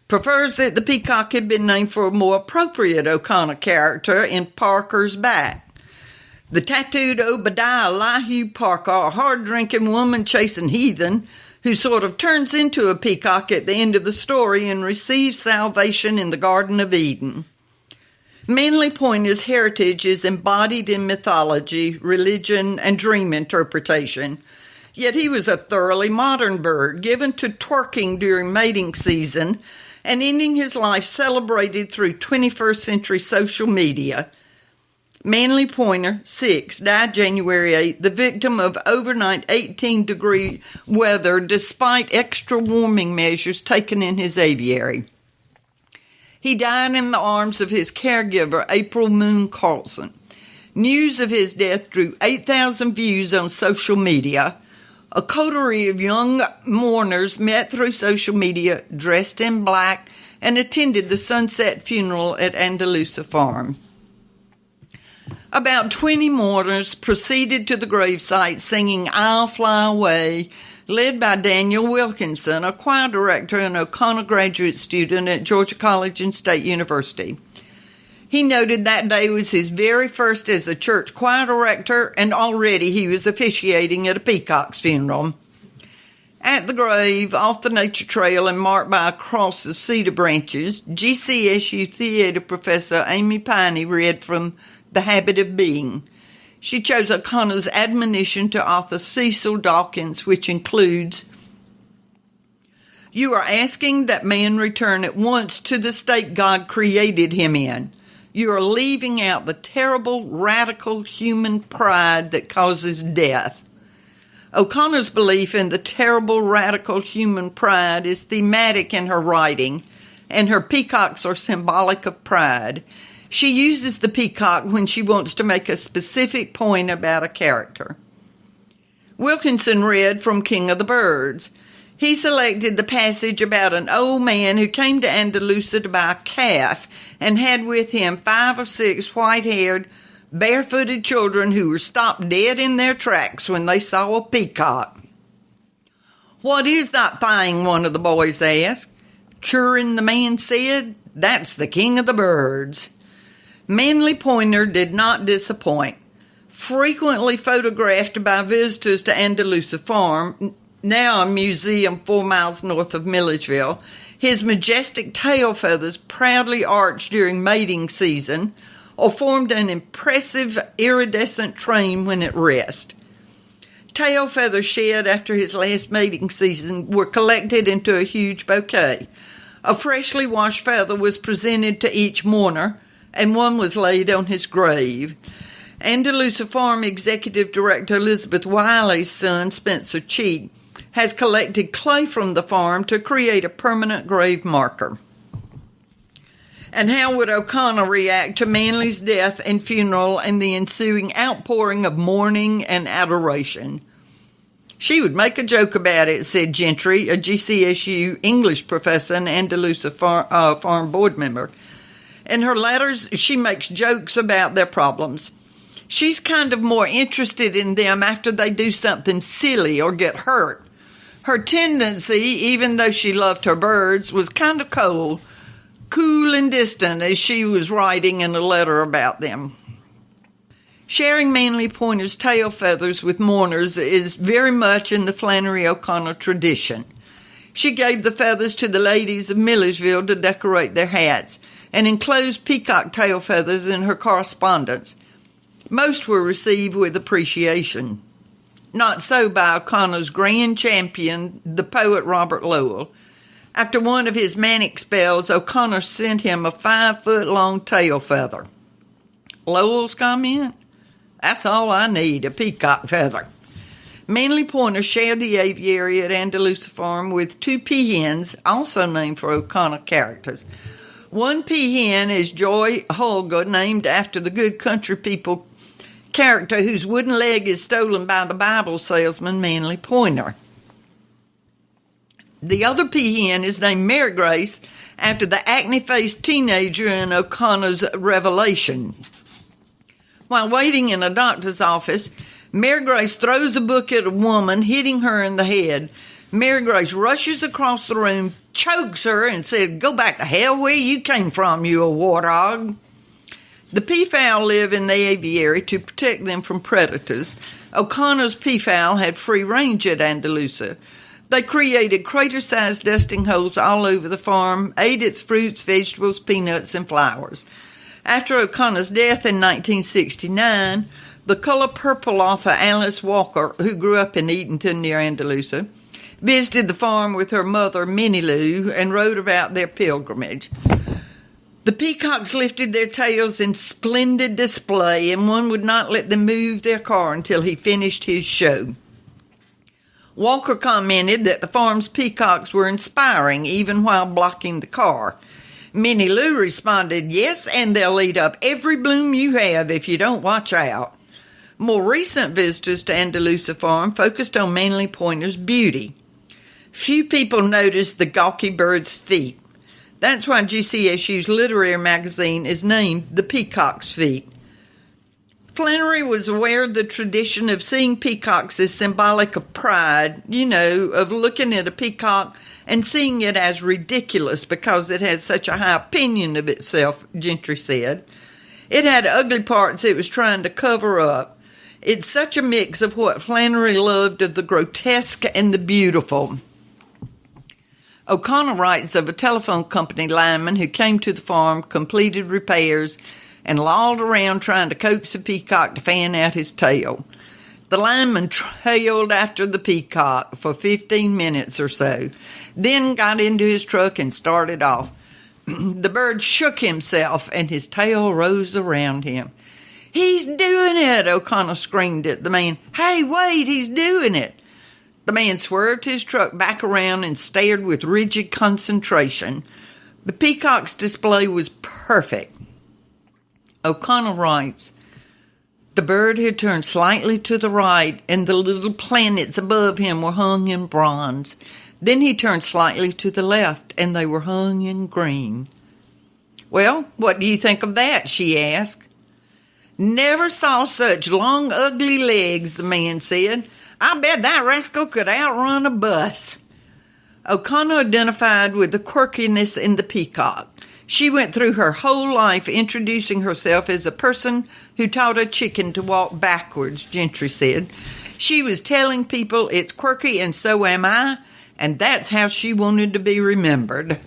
prefers that the peacock had been named for a more appropriate O'Connor character in Parker's Back. The tattooed Obadiah Elihu Parker, a hard-drinking woman-chasing heathen, who sort of turns into a peacock at the end of the story and receives salvation in the Garden of Eden. Manly Pointer's heritage is embodied in mythology, religion, and dream interpretation. Yet he was a thoroughly modern bird, given to twerking during mating season and ending his life celebrated through 21st century social media. Manly Pointer, 6, died January 8, the victim of overnight 18-degree weather despite extra warming measures taken in his aviary. He died in the arms of his caregiver, April Moon Carlson. News of his death drew 8,000 views on social media. A coterie of young mourners met through social media, dressed in black, and attended the sunset funeral at Andalusia Farm. About 20 mourners proceeded to the gravesite singing I'll Fly Away, led by Daniel Wilkinson, a choir director and O'Connor graduate student at Georgia College and State University. He noted that day was his very first as a church choir director, and already he was officiating at a peacock's funeral. At the grave, off the nature trail and marked by a cross of cedar branches, GCSU theater professor Amy Piney read from The Habit of Being. She chose O'Connor's admonition to author Cecil Dawkins, which includes, "You are asking that man return at once to the state God created him in. You are leaving out the terrible, radical human pride that causes death." O'Connor's belief in the terrible, radical human pride is thematic in her writing, and her peacocks are symbolic of pride. She uses the peacock when she wants to make a specific point about a character. Wilkinson read from King of the Birds. He selected the passage about an old man who came to Andalusia to buy a calf and had with him 5 or 6 white-haired, barefooted children who were stopped dead in their tracks when they saw a peacock. "What is that thing?" one of the boys asked. "Churin," the man said, "that's the king of the birds." Manly Pointer did not disappoint. Frequently photographed by visitors to Andalusia Farm, now a museum 4 miles north of Milledgeville, his majestic tail feathers proudly arched during mating season or formed an impressive iridescent train when at rest. Tail feathers shed after his last mating season were collected into a huge bouquet. A freshly washed feather was presented to each mourner, and one was laid on his grave. Andalusia Farm Executive Director Elizabeth Wiley's son, Spencer Cheek, has collected clay from the farm to create a permanent grave marker. And how would O'Connor react to Manly's death and funeral and the ensuing outpouring of mourning and adoration? "She would make a joke about it," said Gentry, a GCSU English professor and Andalusia Farm board member. In her letters, she makes jokes about their problems. She's kind of more interested in them after they do something silly or get hurt. Her tendency, even though she loved her birds, was kind of cool and distant as she was writing in a letter about them. Sharing Manly Pointer's tail feathers with mourners is very much in the Flannery O'Connor tradition. She gave the feathers to the ladies of Milledgeville to decorate their hats and enclosed peacock tail feathers in her correspondence. Most were received with appreciation. Not so by O'Connor's grand champion, the poet Robert Lowell. After one of his manic spells, O'Connor sent him a 5-foot-long tail feather. Lowell's comment? "That's all I need, a peacock feather." Manly Pointer shared the aviary at Andalusia Farm with 2 peahens, also named for O'Connor characters. One peahen is Joy Hulga, named after the Good Country People character whose wooden leg is stolen by the Bible salesman Manly Pointer. The other peahen is named Mary Grace after the acne-faced teenager in O'Connor's Revelation. While waiting in a doctor's office, Mary Grace throws a book at a woman, hitting her in the head. Mary Grace rushes across the room, chokes her, and says, "Go back to hell where you came from, you old warthog." The peafowl live in the aviary to protect them from predators. O'Connor's peafowl had free range at Andalusia. They created crater-sized nesting holes all over the farm, ate its fruits, vegetables, peanuts, and flowers. After O'Connor's death in 1969, the color purple author Alice Walker, who grew up in Eatonton near Andalusia, visited the farm with her mother, Minnie Lou, and wrote about their pilgrimage. The peacocks lifted their tails in splendid display, and one would not let them move their car until he finished his show. Walker commented that the farm's peacocks were inspiring even while blocking the car. Minnie Lou responded, "Yes, and they'll eat up every bloom you have if you don't watch out." More recent visitors to Andalusia Farm focused on Manly Pointer's beauty. Few people noticed the gawky bird's feet. That's why GCSU's literary magazine is named The Peacock's Feet. Flannery was aware of the tradition of seeing peacocks as symbolic of pride, of looking at a peacock and seeing it as ridiculous because it has such a high opinion of itself, Gentry said. It had ugly parts it was trying to cover up. It's such a mix of what Flannery loved of the grotesque and the beautiful. O'Connor writes of a telephone company lineman who came to the farm, completed repairs, and lolled around trying to coax a peacock to fan out his tail. The lineman trailed after the peacock for 15 minutes or so, then got into his truck and started off. The bird shook himself, and his tail rose around him. "He's doing it!" O'Connor screamed at the man. "Hey, wait, he's doing it!" The man swerved his truck back around and stared with rigid concentration. The peacock's display was perfect. O'Connor writes, "The bird had turned slightly to the right, and the little planets above him were hung in bronze. Then he turned slightly to the left, and they were hung in green." "Well, what do you think of that?" she asked. "Never saw such long, ugly legs," the man said. "I bet that rascal could outrun a bus." O'Connor identified with the quirkiness in the peacock. She went through her whole life introducing herself as a person who taught a chicken to walk backwards, Gentry said. She was telling people it's quirky and so am I, and that's how she wanted to be remembered.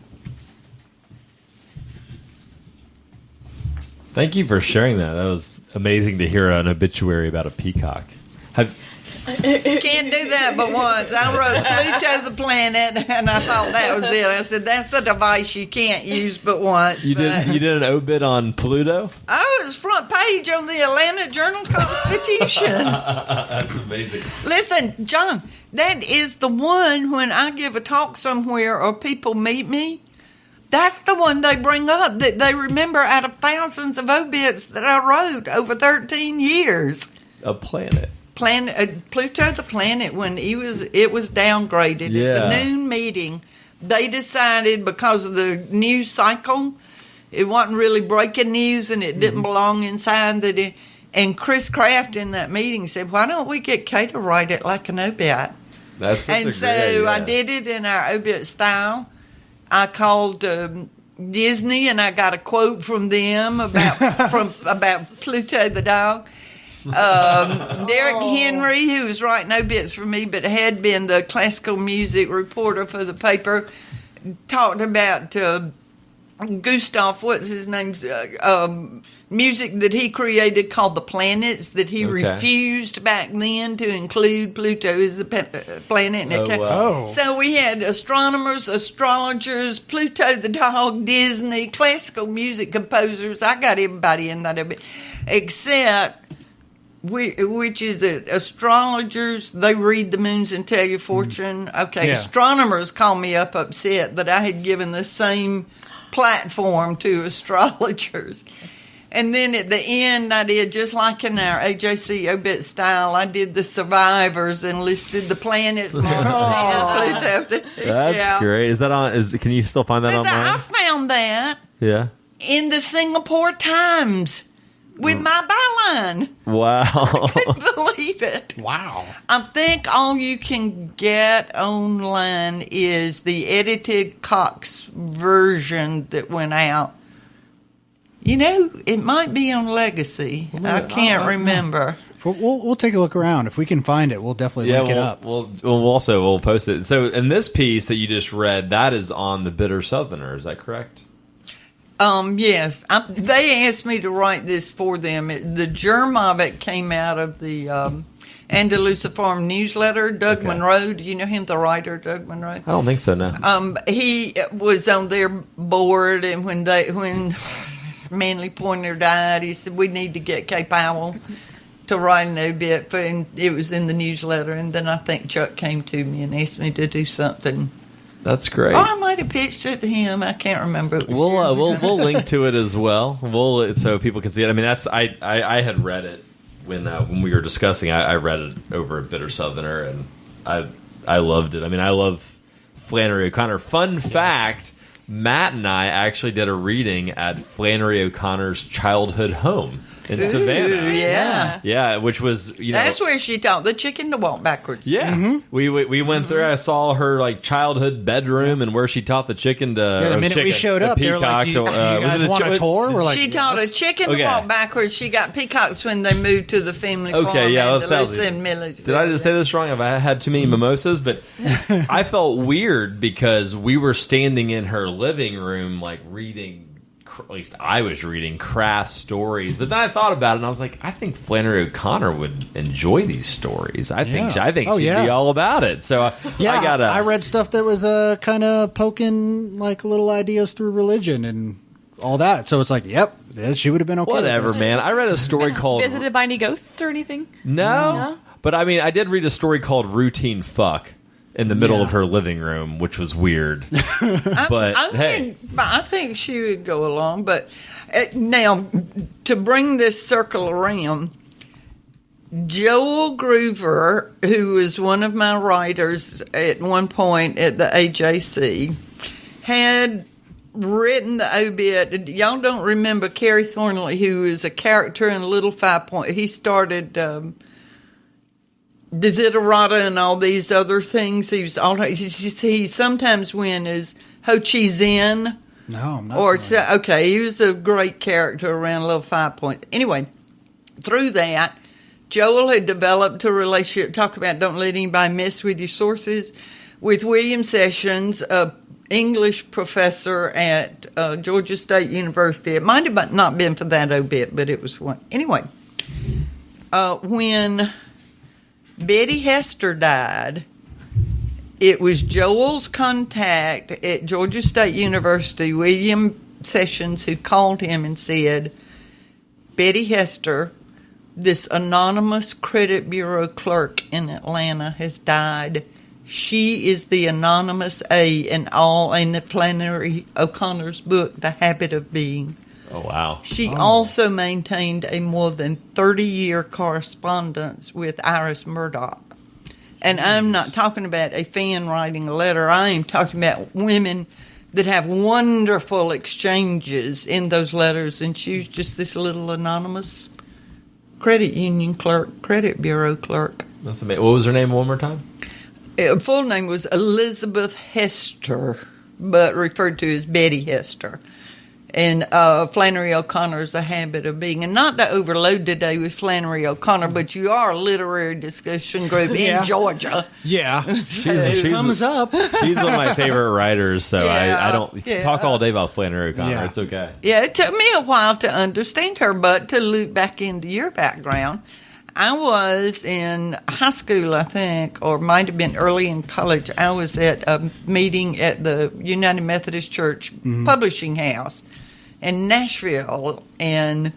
Thank you for sharing that. That was amazing to hear an obituary about a peacock. Can't do that but once. I wrote Pluto the planet, and I thought that was it. I said, that's a device you can't use but once. You did an obit on Pluto? Oh, it was front page on the Atlanta Journal-Constitution. That's amazing. Listen, John, that is the one when I give a talk somewhere or people meet me. That's the one they bring up that they remember out of thousands of obits that I wrote over 13 years. A planet. Pluto the planet, when it was downgraded at the noon meeting, they decided because of the news cycle, it wasn't really breaking news and it didn't belong inside that it. And Chris Kraft in that meeting said, "Why don't we get Kay to write it like an obit?" That's such a great idea. I did it in our obit style. I called Disney and I got a quote from them about Pluto the dog. Derek Henry, who was writing obits for me but had been the classical music reporter for the paper, talked about Gustav, what's his name's music that he created called The Planets that he refused back then to include Pluto as a planet. Wow. So we had astronomers, astrologers, Pluto the dog, Disney, classical music composers. I got everybody in that obit, except which is that astrologers, they read the moons and tell your fortune. Astronomers call me up upset that I had given the same platform to astrologers. And then at the end, I did, just like in our AJC obit style, I did the survivors and listed the planets. That's great. Is that on? Can you still find that online? I found that in the Singapore Times with my byline. Wow. I couldn't believe it. Wow. I think all you can get online is the edited Cox version that went out. You know, it might be on Legacy. I can't remember. We'll take a look around. If we can find it, we'll definitely link it up. We'll post it. So, in this piece that you just read, that is on the Bitter Southerner. Is that correct? Yes. They asked me to write this for them. The germ of it came out of the Andalusia Farm newsletter. Doug Monroe, do you know him, the writer, Doug Monroe? I don't think so, no. He was on their board, and when Manly Pointer died, he said, we need to get Kay Powell to write an obit, and it was in the newsletter. And then I think Chuck came to me and asked me to do something. That's great. Oh, I might have pitched it to him. I can't remember. We'll link to it as well. So people can see it. I mean, I had read it when we were discussing. I read it over at Bitter Southerner, and I loved it. I mean, I love Flannery O'Connor. Fun fact: Matt and I actually did a reading at Flannery O'Connor's childhood home in Savannah. Ooh, Yeah, which was, that's where she taught the chicken to walk backwards. Yeah. We went through, I saw her like childhood bedroom and where she taught the chicken to the minute we showed up, they were like, you guys want a tour? We're like, she taught a chicken to walk backwards. She got peacocks when they moved to the family farm. Okay, yeah, that sounds. Did I just say this wrong? Have I had too many mimosas? But I felt weird because we were standing in her living room, like reading. At least I was reading crass stories, but then I thought about it and I was like, I think Flannery O'Connor would enjoy these stories. I think she'd be all about it. So I read stuff that was kind of poking like little ideas through religion and all that. So it's like, yep, she would have been okay. Whatever, man. I read a story called Visited by any ghosts or anything? No, but I mean, I did read a story called Routine Fuck in the middle of her living room, which was weird. But I think she would go along. But now, to bring this circle around, Joel Groover, who was one of my writers at one point at the AJC, had written the obit. Y'all don't remember Carrie Thornley, who is a character in Little 5 Point. He started Desiderata and all these other things. He sometimes went as Ho Chi Zin. No, I'm not. He was a great character around Little 5 Point. Anyway, through that, Joel had developed a relationship. Talk about don't let anybody mess with your sources. With William Sessions, a English professor at Georgia State University. It might have not been for that obit, but it was one. Anyway, when Betty Hester died, it was Joel's contact at Georgia State University, William Sessions, who called him and said, Betty Hester, this anonymous credit bureau clerk in Atlanta, has died. She is the anonymous A in Flannery O'Connor's book, The Habit of Being. Oh, wow. She also maintained a more than 30-year correspondence with Iris Murdoch. And I'm not talking about a fan writing a letter. I am talking about women that have wonderful exchanges in those letters. And she was just this little anonymous credit union clerk, credit bureau clerk. That's amazing. What was her name one more time? Her full name was Elizabeth Hester, but referred to as Betty Hester. And Flannery O'Connor's The Habit of Being. And not to overload today with Flannery O'Connor, but you are a literary discussion group in Georgia. Yeah. Thumbs up. She's one of my favorite writers, so I don't talk all day about Flannery O'Connor. Yeah. It's okay. Yeah, it took me a while to understand her, but to loop back into your background, I was in high school, I think, or might have been early in college. I was at a meeting at the United Methodist Church Publishing House in Nashville, and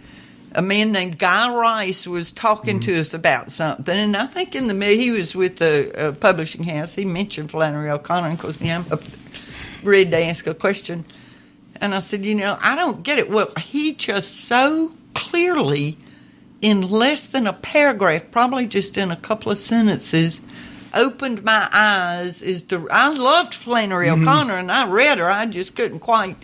a man named Guy Rice was talking to us about something, and I think he was with the publishing house. He mentioned Flannery O'Connor, and of course, I'm ready to ask a question. And I said, I don't get it. Well, he just so clearly, in less than a paragraph, probably just in a couple of sentences, opened my eyes. I loved Flannery O'Connor, and I read her. I just couldn't quite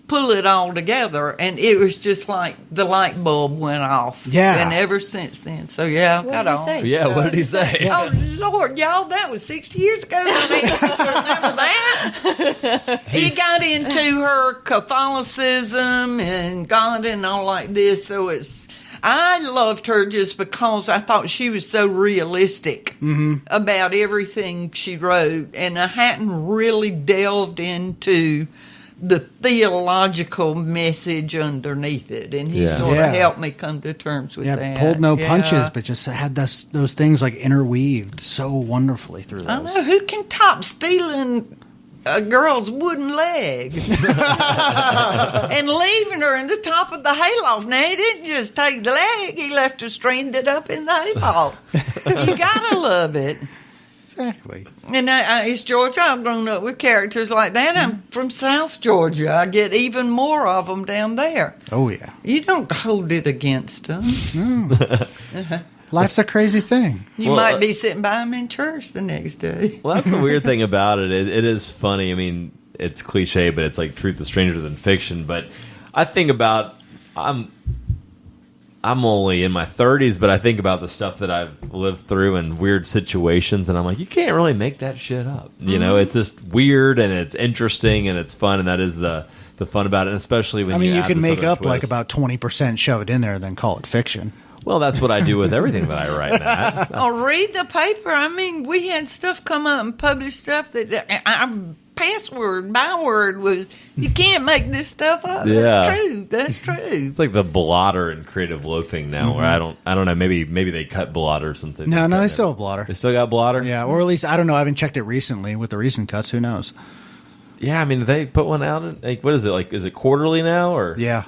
pull it all together, and it was just like the light bulb went off. Yeah. And ever since then. So, I've got on. What did he say? Oh, Lord, y'all, that was 60 years ago. Remember that? He got into her Catholicism and God and all like this, so I loved her just because I thought she was so realistic about everything she wrote, and I hadn't really delved into the theological message underneath it, and he sort of helped me come to terms with that. Yeah, pulled no punches, but just had those things like interweaved so wonderfully through those. I know, who can top stealing a girl's wooden leg and leaving her in the top of the hayloft? Now, he didn't just take the leg, he left her stranded up in the hayloft. You gotta love it. Exactly. And it's Georgia. I've grown up with characters like that. I'm from South Georgia. I get even more of them down there. Oh, yeah. You don't hold it against them. No. Life's a crazy thing. You might be sitting by them in church the next day. Well, that's the weird thing about it. It is funny. I mean, it's cliche, but it's like truth is stranger than fiction. But I think about, I'm only in my 30s, but I think about the stuff that I've lived through and weird situations, and I'm like, you can't really make that shit up. You know, it's just weird, and it's interesting, and it's fun, and that is the fun about it, and especially when you add can this make other up twist. like about 20%, shove it in there, then call it fiction. Well, that's what I do with everything that I write, Matt. Oh, read the paper. I mean, we had stuff come up and publish stuff that our password, byword was, you can't make this stuff up. Yeah. That's true. That's true. It's like the blotter in creative loafing now, where I don't know, maybe they cut blotter since they No, they still have blotter. They still got blotter? Yeah, or at least, I don't know, I haven't checked it recently with the recent cuts, who knows? Yeah, I mean, they put one out, like, what is it, like, is it quarterly now, or? Yeah.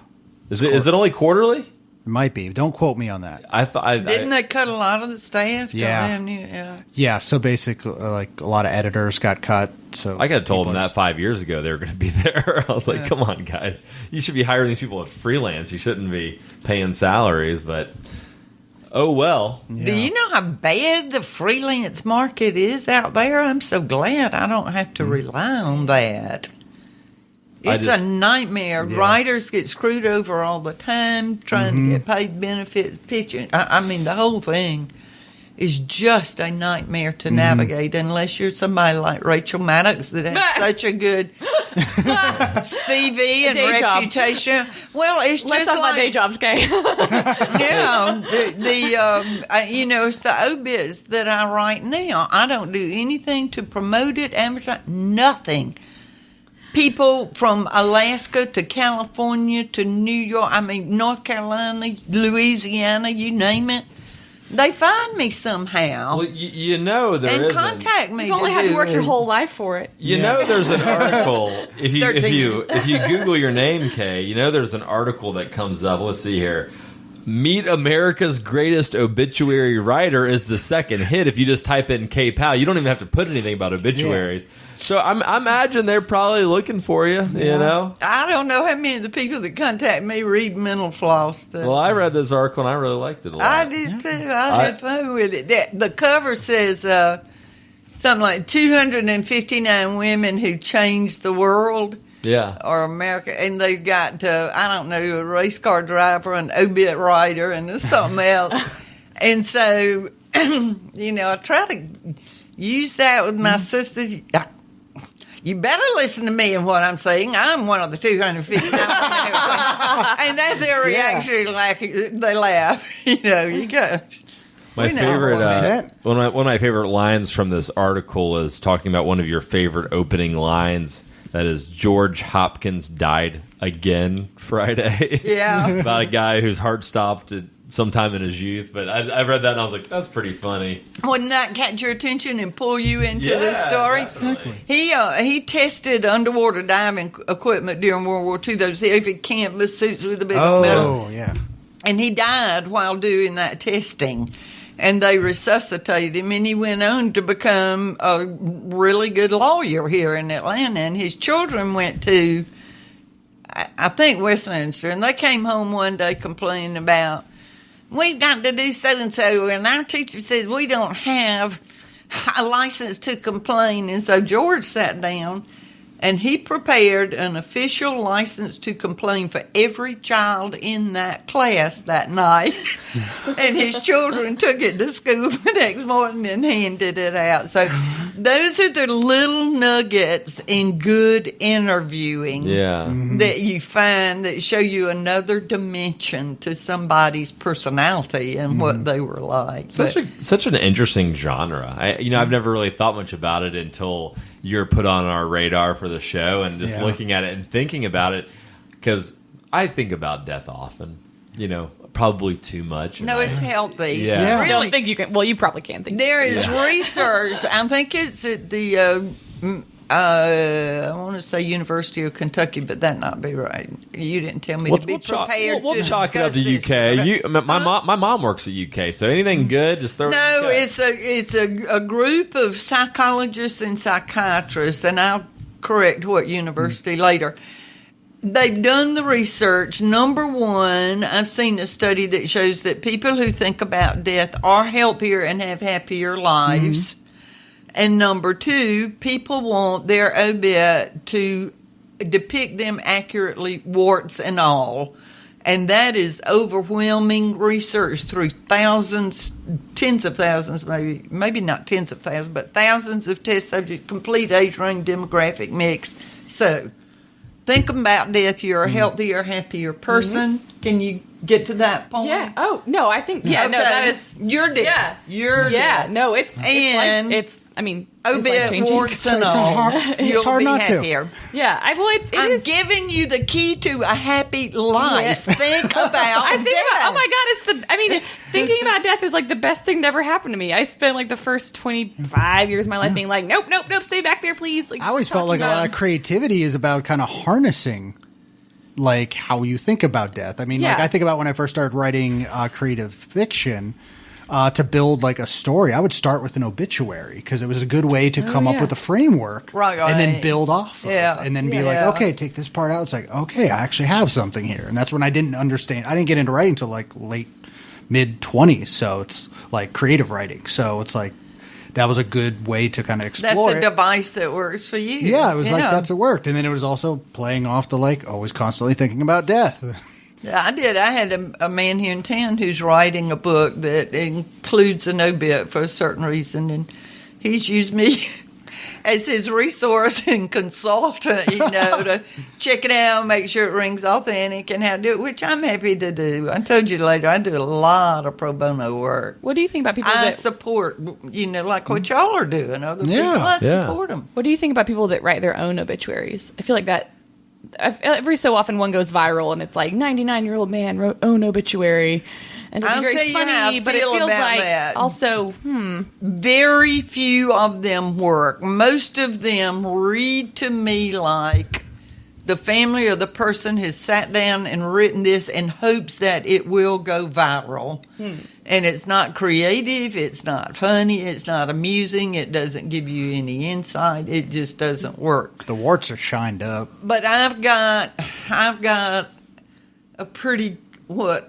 Is it only quarterly? It might be. Don't quote me on that. Didn't they cut a lot of the staff? Yeah. Yeah, so basically, like, a lot of editors got cut. So I could have told them that 5 years ago they were going to be there. I was like, come on, guys. You should be hiring these people as freelance. You shouldn't be paying salaries, but oh well. Yeah. Do you know how bad the freelance market is out there? I'm so glad I don't have to rely on that. It's a nightmare. Yeah. Writers get screwed over all the time trying to get paid benefits, pitching. I mean, the whole thing is just a nightmare to navigate unless you're somebody like Rachael Maddux that has such a good CV and reputation. Job. Well, it's just Let's talk about day jobs, Kay. Yeah, it's the obits that I write now. I don't do anything to promote it, advertise, nothing. People from Alaska to California to New York, North Carolina, Louisiana, you name it. They find me somehow. Well, you know there and isn't. contact me. You've only had to work your whole life for it. You know there's an article if you Google your name, Kay. You know there's an article that comes up. Let's see here. Meet America's greatest obituary writer is the second hit. If you just type in Kay Powell, you don't even have to put anything about obituaries. Yeah. So I imagine they're probably looking for you. Yeah. You know, I don't know how many of the people that contact me read Mental Floss. Well, I read this article and I really liked it a lot. I did too. I had fun with it. The cover says something like 259 women who changed the world. Yeah. Or America. And they've got, a race car driver, an obit writer, and something else. And so, I try to use that with my sisters. You better listen to me and what I'm saying. I'm one of the 259. And that's their reaction. Like, they laugh. You go. My favorite, one of my favorite lines from this article is talking about one of your favorite opening lines. That is, George Hopkins died again Friday. Yeah. About a guy whose heart stopped at sometime in his youth. But I read that and I was like, that's pretty funny. Wouldn't that catch your attention and pull you into this story? Definitely. He tested underwater diving equipment during World War II, those heavy canvas suits with the big metal. Oh, yeah. And he died while doing that testing. And they resuscitated him, and he went on to become a really good lawyer here in Atlanta. And his children went to, I think, Westminster, and they came home one day complaining about, we've got to do so-and-so, and our teacher says we don't have a license to complain. And so George sat down, and he prepared an official license to complain for every child in that class that night. And his children took it to school the next morning and handed it out. So those are the little nuggets in good interviewing that you find that show you another dimension to somebody's personality and what they were like. Such an interesting genre. I've never really thought much about it until you're put on our radar for the show, and just looking at it and thinking about it, because I think about death often, probably too much. No, it's healthy. Yeah. I don't think you can. Well, you probably can think. There is research. I think it's at the, I want to say University of Kentucky, but that not be right. You didn't tell me to be prepared. We'll chalk it up to UK. My mom works at UK, so anything good, just throw it. No, it's a group of psychologists and psychiatrists, and I'll correct what university later. They've done the research. Number one, I've seen a study that shows that people who think about death are healthier and have happier lives. And number two, people want their obit to depict them accurately, warts and all. And that is overwhelming research through thousands, tens of thousands, maybe not tens of thousands, but thousands of test subjects, complete age range, demographic mix. So think about death. You're a healthier, happier person. Can you get to that point? Yeah. Oh, no, I think, no, that is. You're dead. Yeah. You're dead. No, it's I mean, obit warts and all. It's hard not to. Yeah. I'm giving you the key to a happy life. Yeah. Think about death. Oh my God, thinking about death is like the best thing to ever happen to me. I spent like the first 25 years of my life being like, nope, stay back there, please. Like, I always felt like a lot of creativity is about kind of harnessing like how you think about death. I mean, like I think about when I first started writing creative fiction, to build like a story, I would start with an obituary because it was a good way to come up with a framework, right. And then build off of, and then be like, okay, take this part out. It's like, okay, I actually have something here. And that's when I didn't understand. I didn't get into writing until like late mid-20s. So it's like creative writing. So it's like, that was a good way to kind of explore That's a device that works for you. Yeah, it was like that's what worked. And then it was also playing off to like always constantly thinking about death. Yeah, I did. I had a man here in town who's writing a book that includes an obit for a certain reason, and he's used me as his resource and consultant, to check it out, make sure it rings authentic, and how to do it, which I'm happy to do. I told you later, I do a lot of pro bono work. What do you think about people I support, like what y'all are doing, other people, I support them. What do you think about people that write their own obituaries? I feel like that every so often one goes viral, and it's like 99-year-old man wrote own obituary. And it's very funny, but it feels like that. Also, very few of them work. Most of them read to me like the family or the person has sat down and written this in hopes that it will go viral. And it's not creative, it's not funny, it's not amusing, it doesn't give you any insight, it just doesn't work. The warts are shined up. But I've got a pretty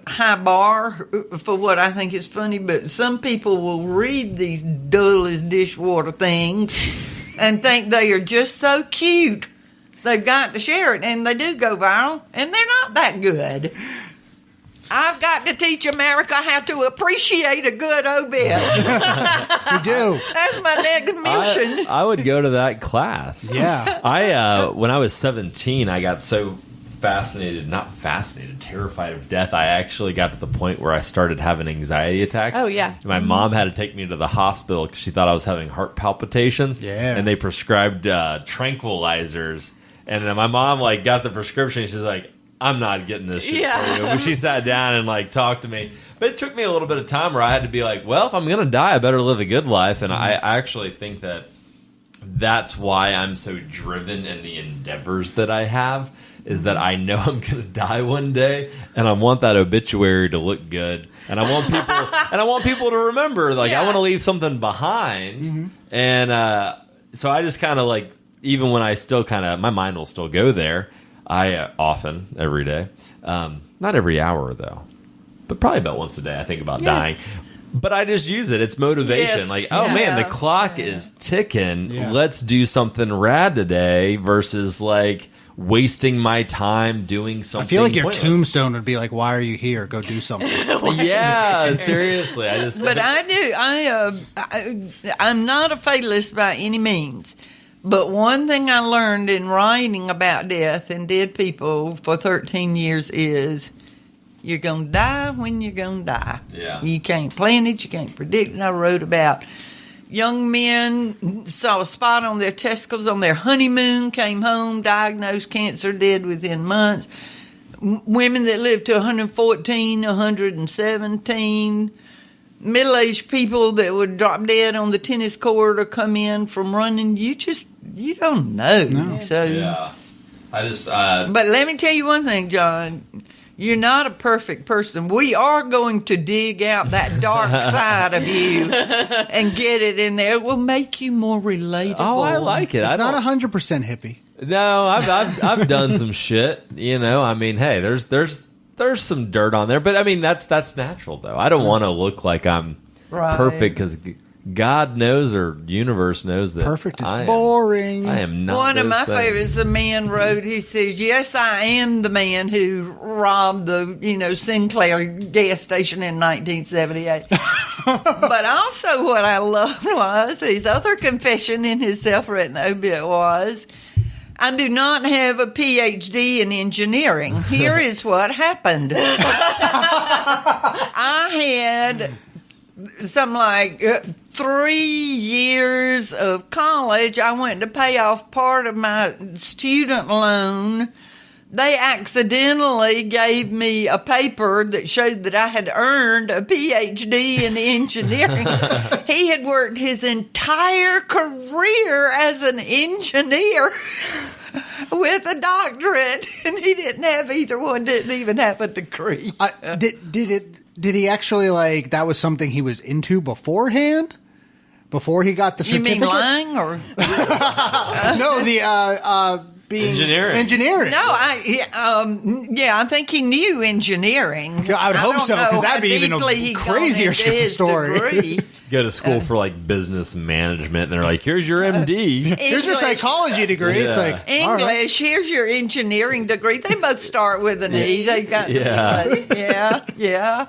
high bar for what I think is funny, but some people will read these dull as dishwater things and think they are just so cute they've got to share it, and they do go viral, and they're not that good. I've got to teach America how to appreciate a good obit. You do. That's my next mission. I would go to that class. Yeah. When I was 17, I got so terrified of death. I actually got to the point where I started having anxiety attacks. Oh, yeah. My mom had to take me to the hospital because she thought I was having heart palpitations. Yeah. And they prescribed tranquilizers. And then my mom got the prescription. And she's like, I'm not getting this shit for you. But she sat down and talked to me. But it took me a little bit of time where I had to be like, well, if I'm going to die, I better live a good life. And I actually think that's why I'm so driven in the endeavors that I have, is that I know I'm going to die one day, and I want that obituary to look good, and I want people to remember. I want to leave something behind, and so I just kind of even when I still my mind will still go there. I often every day, not every hour though, but probably about once a day. I think about dying. But I just use it. It's motivation. Yes. Man, the clock is ticking. Yeah. Let's do something rad today versus wasting my time doing something. I feel like your pointless. tombstone would be like, "Why are you here? Go do something." Yeah, seriously. But I do. I'm not a fatalist by any means. But one thing I learned in writing about death and dead people for 13 years is you're going to die when you're going to die. Yeah. You can't plan it. You can't predict it. I wrote about young men saw a spot on their testicles on their honeymoon, came home, diagnosed cancer, dead within months. Women that lived to 114, 117. Middle-aged people that would drop dead on the tennis court or come in from running. You don't know. No. So, yeah. But let me tell you one thing, John. You're not a perfect person. We are going to dig out that dark side of you and get it in there. It will make you more relatable. Oh, I like it. It's not 100% hippie. No, I've done some shit. I mean, hey, there's some dirt on there, but I mean that's natural though. I don't want to look like I'm perfect because God knows or universe knows that perfect is boring. I am not. One of my things. favorites, a man wrote, he says, yes, I am the man who robbed the, Sinclair gas station in 1978. But also what I loved was his other confession in his self-written obit was, I do not have a PhD in engineering. Here is what happened. I had something like 3 years of college. I went to pay off part of my student loan. They accidentally gave me a paper that showed that I had earned a PhD in engineering. He had worked his entire career as an engineer with a doctorate, and he didn't have either one, didn't even have a degree. Did he actually, that was something he was into beforehand? Before he got the certificate? You mean lying or? No, being engineering. No, I think he knew engineering. I would hope so, because that'd be even a crazier story. Go to school for business management, and they're like, "Here's your MD. Here's your psychology degree." Yeah. It's like English. Right. Here's your engineering degree. They both start with an E. They got yeah.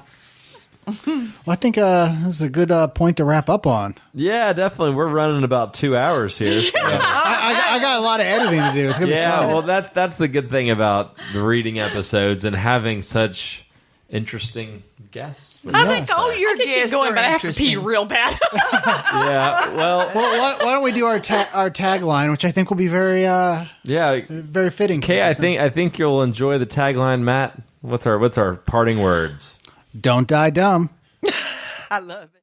Well, I think this is a good point to wrap up on. Yeah, definitely. We're running about 2 hours here. So. I got a lot of editing to do. It's gonna be fun. Well, that's the good thing about the reading episodes and having such interesting guests. I think all your Keep guests going, are but I have to interesting. pee real bad. Yeah, well, why don't we do our tagline, which I think will be very very fitting. Kay, I think you'll enjoy the tagline, Matt. What's our parting words? Don't die dumb. I love it.